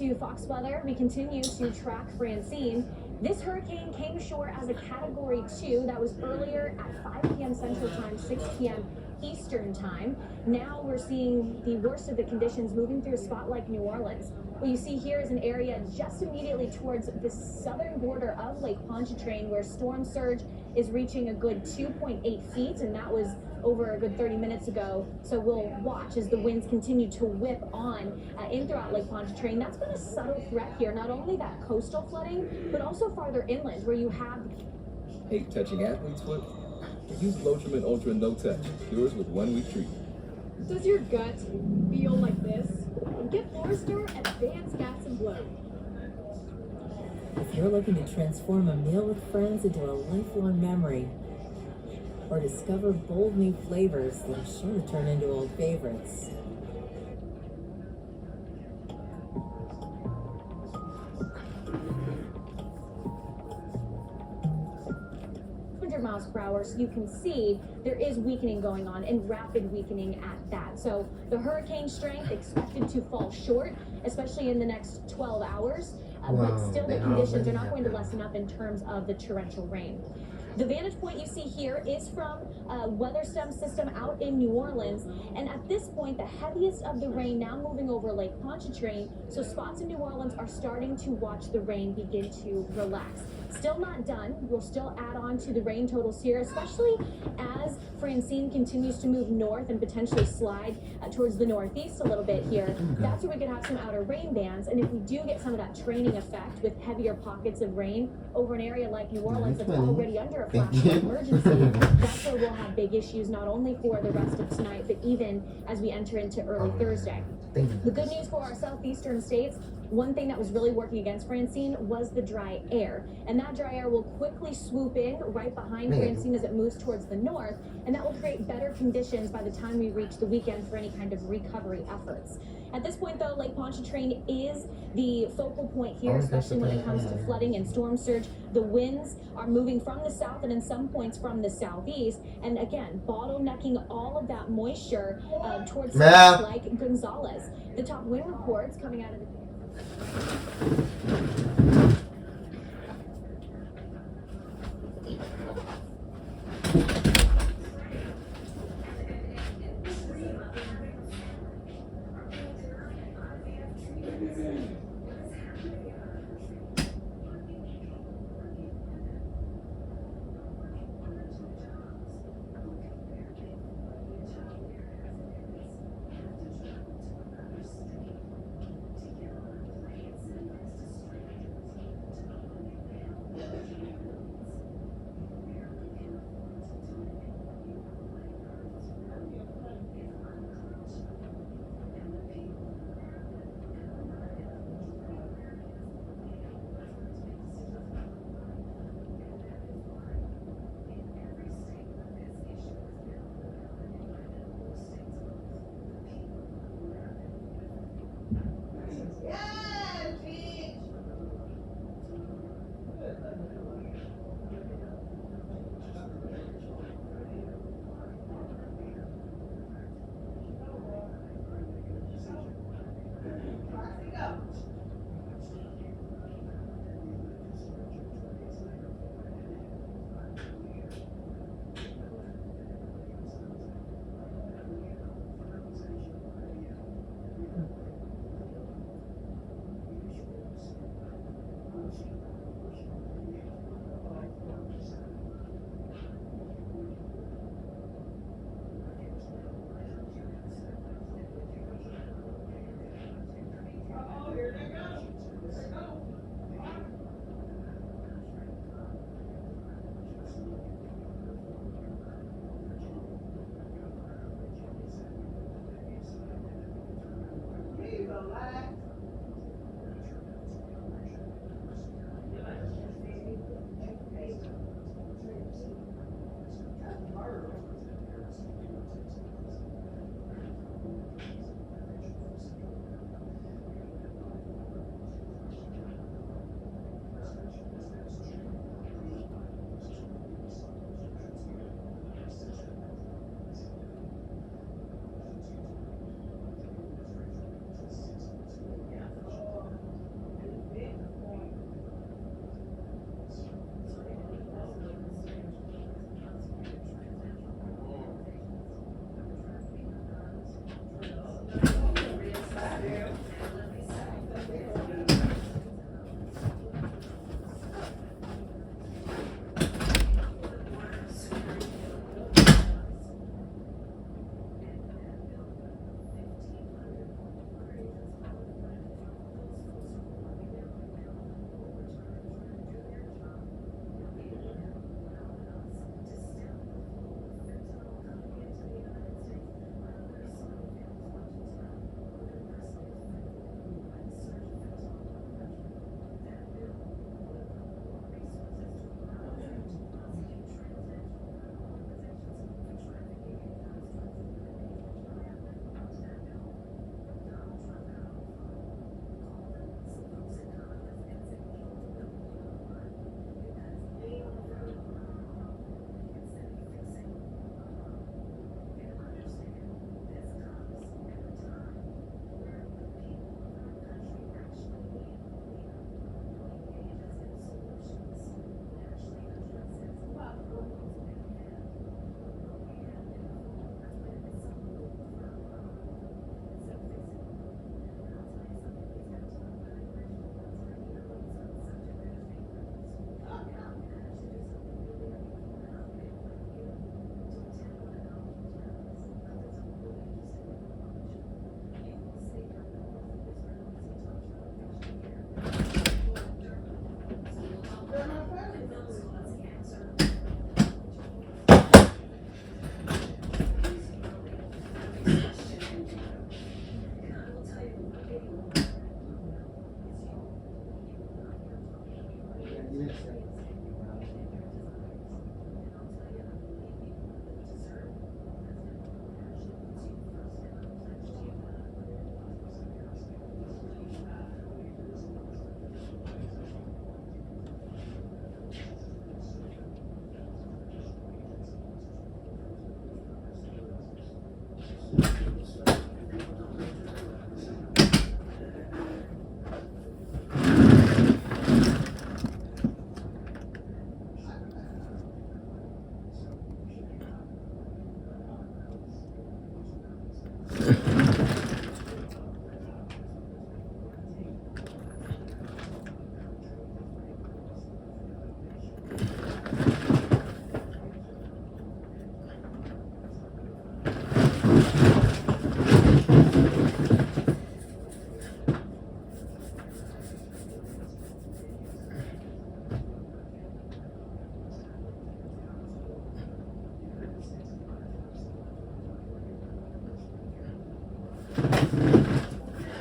to Fox Weather. We continue to track Francine. This hurricane came ashore as a Category 2. That was earlier at 5 p.m. Central Time, 6 p.m. Eastern Time. Now we're seeing the worst of the conditions moving through a spot like New Orleans. What you see here is an area just immediately towards the southern border of Lake Pontchartrain, where storm surge is reaching a good 2.8 feet, and that was over a good 30 minutes ago. So we'll watch as the winds continue to whip on in throughout Lake Pontchartrain. That's been a subtle threat here, not only that coastal flooding, but also farther inland where you have... Hate touching athlete's foot? Use Lotrimin Ultra No Touch. Cures with 1 week treatment. Does your gut feel like this? Get Forrester Advanced Gas and Bloat. If you're looking to transform a meal with friends into a lifelong memory, or discover bold new flavors that are sure to turn into old favorites, 100 miles per hour, so you can see there is weakening going on, and rapid weakening at that. So the hurricane strength expected to fall short, especially in the next 12 hours, but still the conditions are not going to lessen up in terms of the torrential rain. The vantage point you see here is from a weather stem system out in New Orleans, and at this point the heaviest of the rain now moving over Lake Pontchartrain, so spots in New Orleans are starting to watch the rain begin to relax. Still not done. We'll still add on to the rain totals here, especially as Francine continues to move north and potentially slide towards the northeast a little bit here. That's where we could have some outer rain bands, and if we do get some of that training effect with heavier pockets of rain over an area like New Orleans that's already under a flash flood emergency, that's where we'll have big issues, not only for the rest of tonight, but even as we enter into early Thursday. The good news for our southeastern states, one thing that was really working against Francine was the dry air. And that dry air will quickly swoop in right behind Francine as it moves towards the north, and that will create better conditions by the time we reach the weekend for any kind of recovery efforts. At this point, though, Lake Pontchartrain is the focal point here, especially when it comes to flooding and storm surge. The winds are moving from the south and in some points from the southeast, and again, bottlenecking all of that moisture towards spots like Gonzales. The top wind reports coming out of the...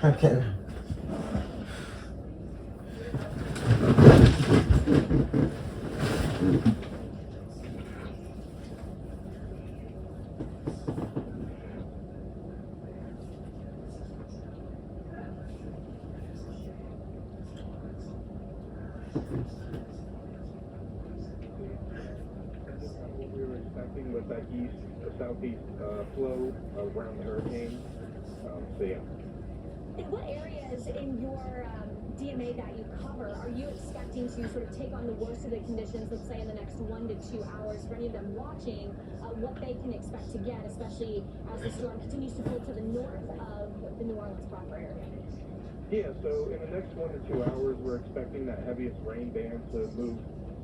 Okay. What we were expecting with that southeast flow around the hurricane. So yeah. And what areas in your DMA that you cover are you expecting to sort of take on the worst of the conditions, let's say in the next 1 to 2 hours, for any of them watching what they can expect to get, especially as the storm continues to pull to the north of the New Orleans proper area? Yeah, so in the next 1 to 2 hours, we're expecting that heaviest rain band to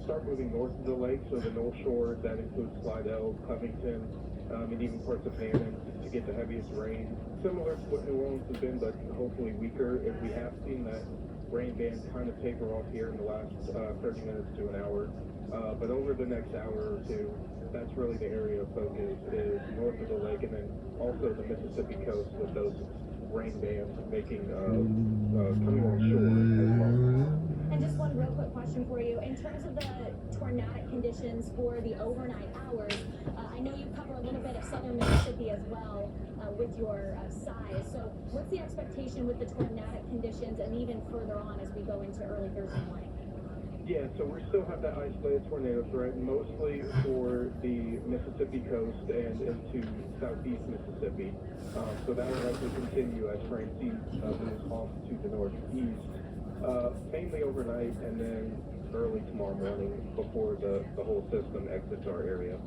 start moving north of the lake, so the North Shore, that includes Slidell, Covington, and even parts of Hammond to get the heaviest rain. Similar to what New Orleans has been, but hopefully weaker. If we have seen that rain band kind of taper off here in the last 30 minutes to an hour. But over the next hour or two, that's really the area of focus is north of the lake, and then also the Mississippi coast with those rain bands making coming on shore as well. And just one real quick question for you. In terms of the tornadic conditions for the overnight hours, I know you cover a little bit of southern Mississippi as well with your size. So what's the expectation with the tornadic conditions and even further on as we go into early Thursday morning? Yeah, so we still have that isolated tornado threat, mostly for the Mississippi coast and into southeast Mississippi. So that will likely continue as Francine moves off to the northeast, mainly overnight and then early tomorrow morning before the whole system exits our area.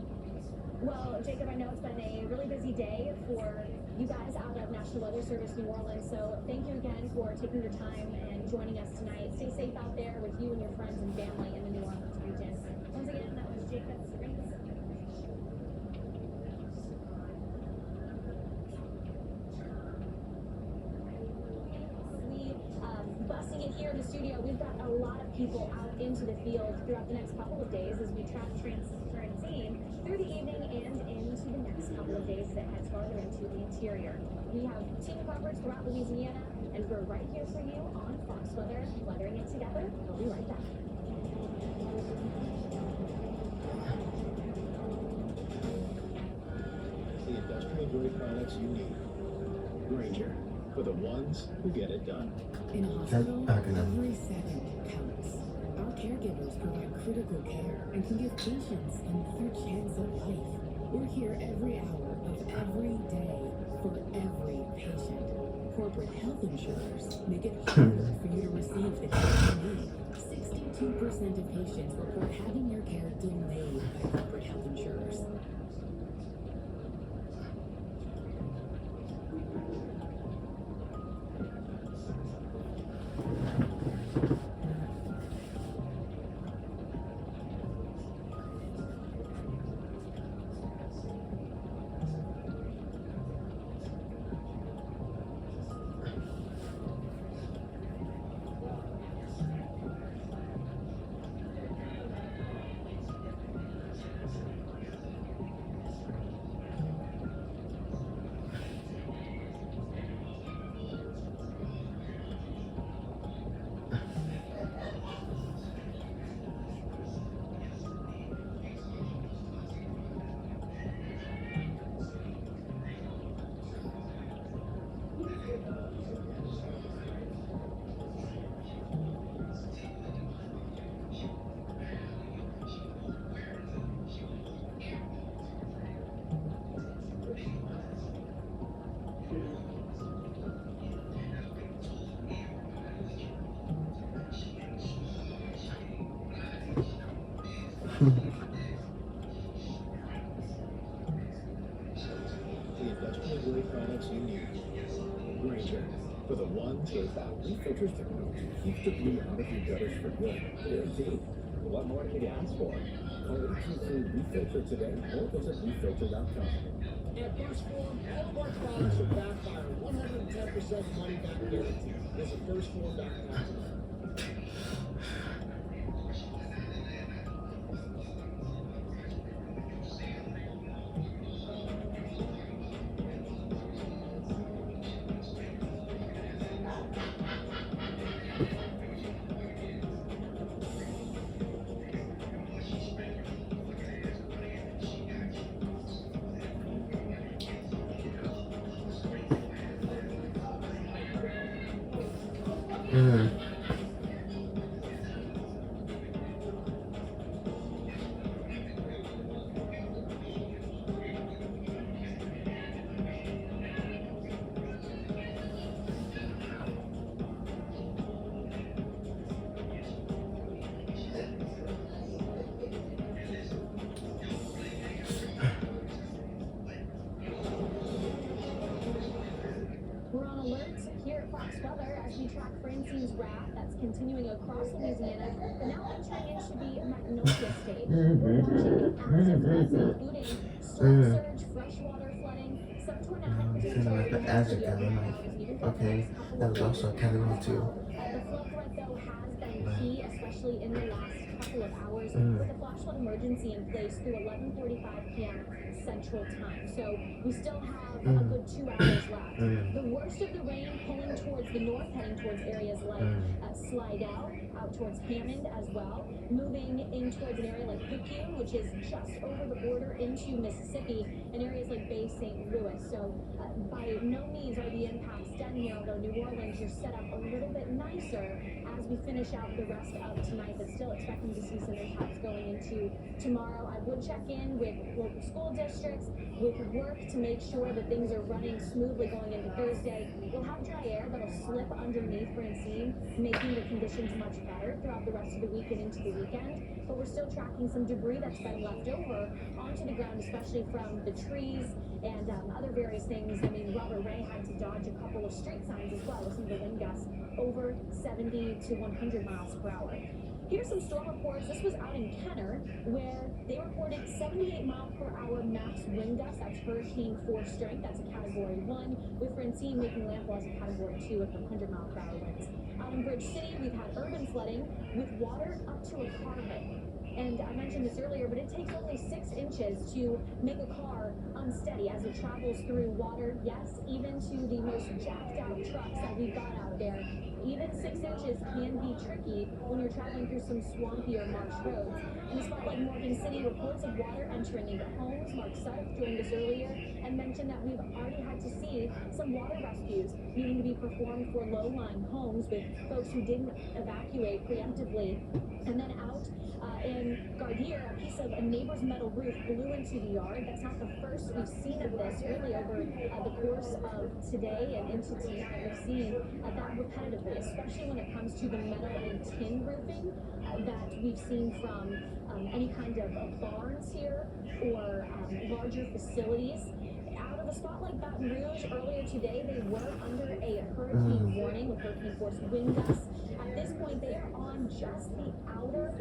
Well, Jacob, I know it's been a really busy day for you guys out of National Weather Service New Orleans, so thank you again for taking your time and joining us tonight. Stay safe out there with you and your friends and family in the New Orleans region. Once again, that was Jacob Springs. Busting in here in the studio, we've got a lot of people out into the field throughout the next couple of days as we track Francine through the evening and into the next couple of days that heads farther into the interior. We have team coverage throughout Louisiana, and we're right here for you on Fox Weather, weathering it together. We'll be right back. The industrial grade products you need. Granger, for the ones who get it done. In a hospital, every second counts. Our caregivers provide critical care and can give patients another chance at life. We're here every hour of every day for every patient. Corporate health insurers make it harder for you to receive the care you need. 62% of patients report having their care delayed by corporate health insurers. The industrial grade products you need. Granger, for the ones who Refilters technology keeps the blue out of your gutters for good. Guaranteed. What more can you ask for? Call 823 Refilter today or visit refilter.com. At First Form, all of our products will backfire. 110% money back guarantee. Visit firstform.com today. We're on alert here at Fox Weather as we track Francine's wrath that's continuing across Louisiana, but now entering into the Magnolia state. We're watching active threats, including storm surge, freshwater flooding, some tornadic Feeling like the Azure guy. I'm like, okay, that was also Category 2. The flood threat, though, has been key, especially in the last couple of hours, with a flash flood emergency in place through 11:45 p.m. Central Time. So we still have a good 2 hours left. The worst of the rain pulling towards the north, heading towards areas like Slidell, out towards Hammond as well, moving in towards an area like Picayune, which is just over the border into Mississippi, and areas like Bay St. Louis. So by no means are the impacts done here, although New Orleans, you're set up a little bit nicer as we finish out the rest of tonight, but still expecting to see some impacts going into tomorrow. I would check in with local school districts, with work to make sure that things are running smoothly going into Thursday. We'll have dry air that'll slip underneath Francine, making the conditions much better throughout the rest of the week and into the weekend. But we're still tracking some debris that's been left over onto the ground, especially from the trees and other various things. I mean, Robert Ray had to dodge a couple of street signs as well with some of the wind gusts over 70 to 100 miles per hour. Here's some storm reports. This was out in Kenner, where they reported 78 mile per hour max wind gusts. That's hurricane force strength. That's a Category 1, with Francine making landfall as a Category 2 with 100 mile per hour winds. Out in Bridge City, we've had urban flooding with water up to a car height. And I mentioned this earlier, but it takes only 6 inches to make a car unsteady as it travels through water. Yes, even to the most jacked out trucks that we've got out there. Even 6 inches can be tricky when you're traveling through some swampy or marsh roads. In a spot like Morgan City, reports of water entering into homes. Mark Suttock joined us earlier and mentioned that we've already had to see some water rescues needing to be performed for low-lying homes with folks who didn't evacuate preemptively. And then out in Gardier, a piece of a neighbor's metal roof blew into the yard. That's not the first we've seen of this really over the course of today and into tonight. We've seen that repetitively, especially when it comes to the metal and tin roofing that we've seen from any kind of barns here or larger facilities. Out of a spot like Baton Rouge earlier today, they were under a hurricane warning with hurricane force wind gusts. At this point, they are on just the outer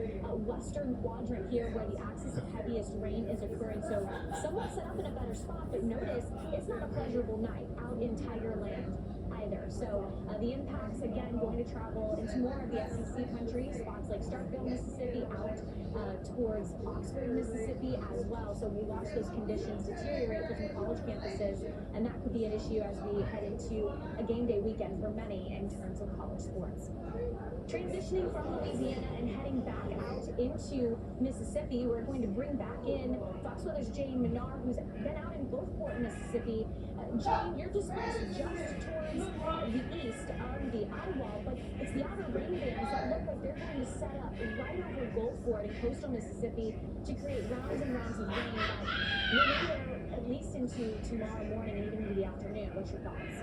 western quadrant here where the axis of heaviest rain is occurring. So somewhat set up in a better spot, but notice it's not a pleasurable night out in Tigerland either. So the impacts, again, going to travel into more of the SEC country, spots like Starkville, Mississippi, out towards Oxford, Mississippi as well. So we'll watch those conditions deteriorate for some college campuses, and that could be an issue as we head into a game day weekend for many in terms of college sports. Transitioning from Louisiana and heading back out into Mississippi, we're going to bring back in Fox Weather's Jane Menard, who's been out in Gulfport, Mississippi. Jane, you're dispersed just towards the east of the eye wall, but it's the outer rain bands that look like they're going to set up right over Gulfport in coastal Mississippi to create rounds and rounds of rain that will be there at least into tomorrow morning and even into the afternoon. What's your thoughts?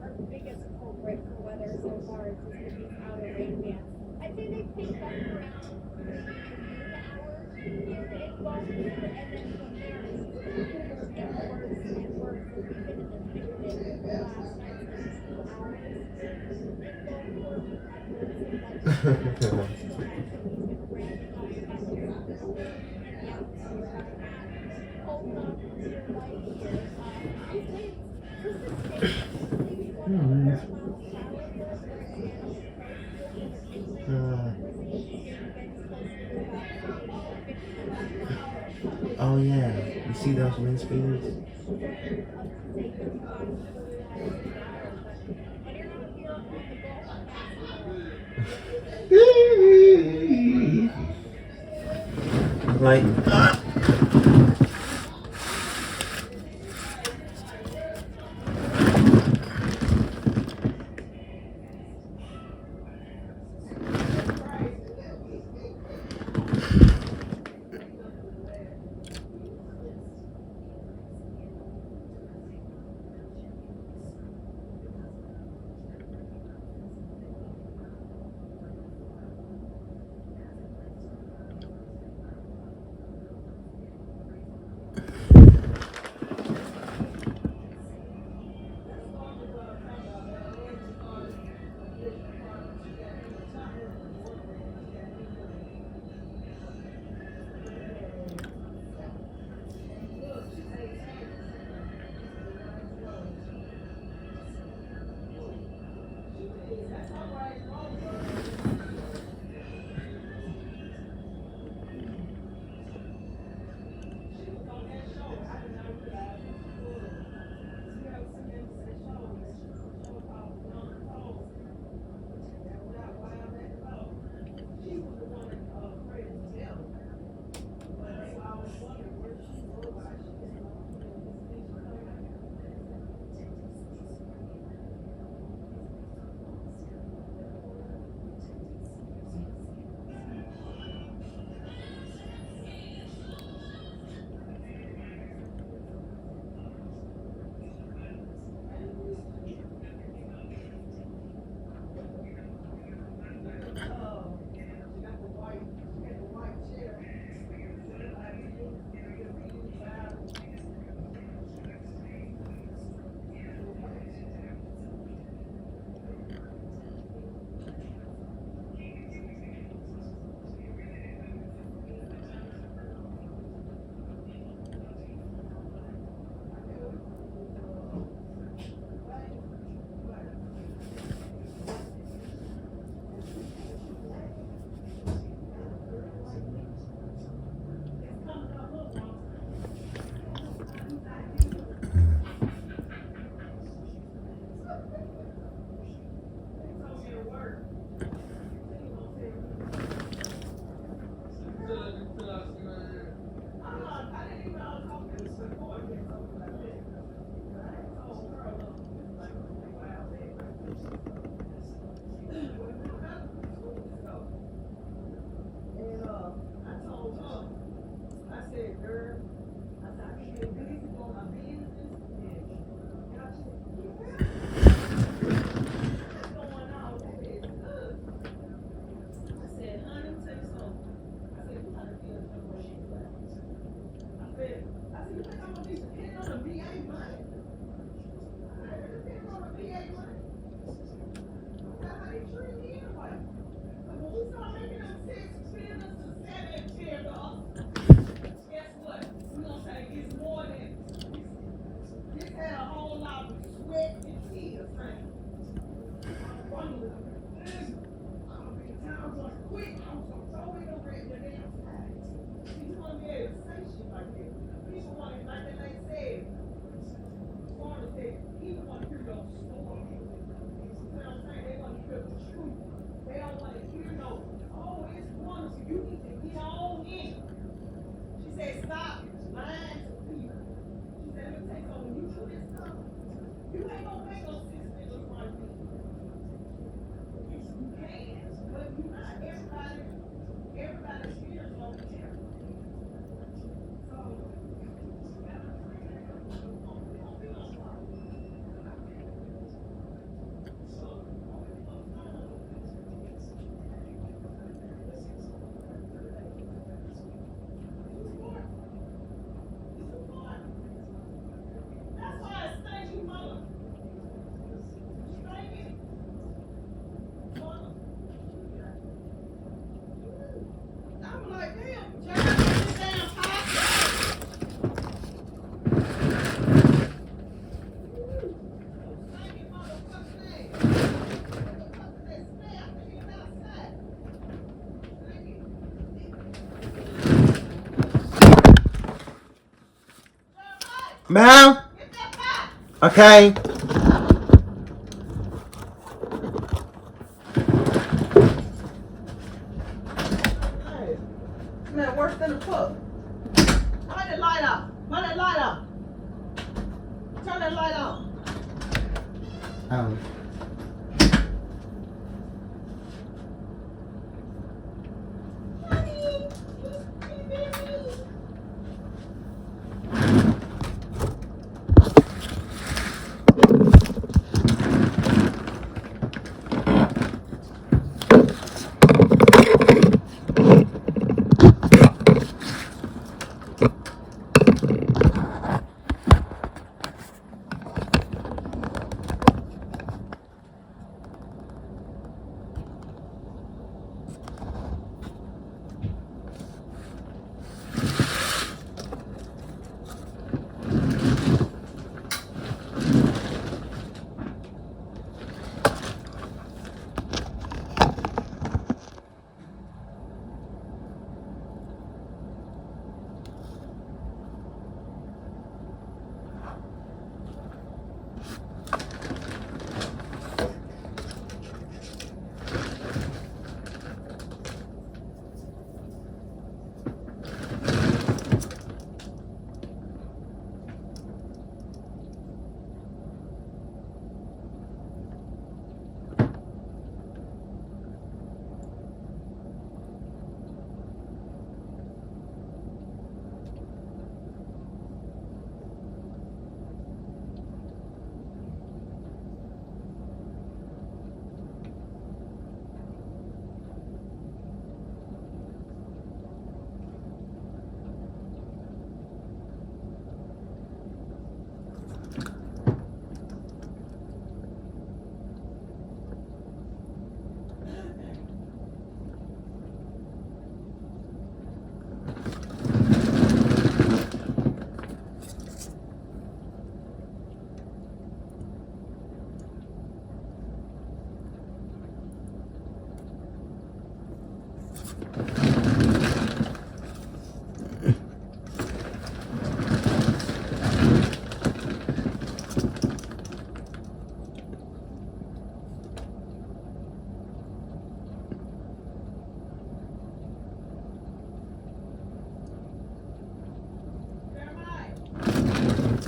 Our biggest culprit for weather so far is just these outer rain bands. I'd say they've picked up around an hour here in Baltimore, and then from there it's just going to get worse and worse. And we've been in the thick of it for the last 2 hours. In Baltimore, we've had winds in Baltimore. Over Oh yeah, you see those wind speeds? Like, Mel? Okay. Man, worse than a cook. Turn that light off. Turn that light off. Turn that light off. Oh.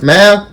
Ma'am?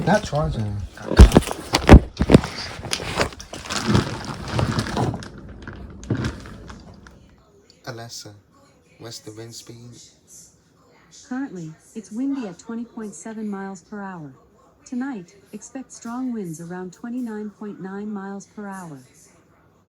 Not charging. Alexa, what's the wind speed? Currently, it's windy at 20.7 miles per hour. Tonight, expect strong winds around 29.9 miles per hour.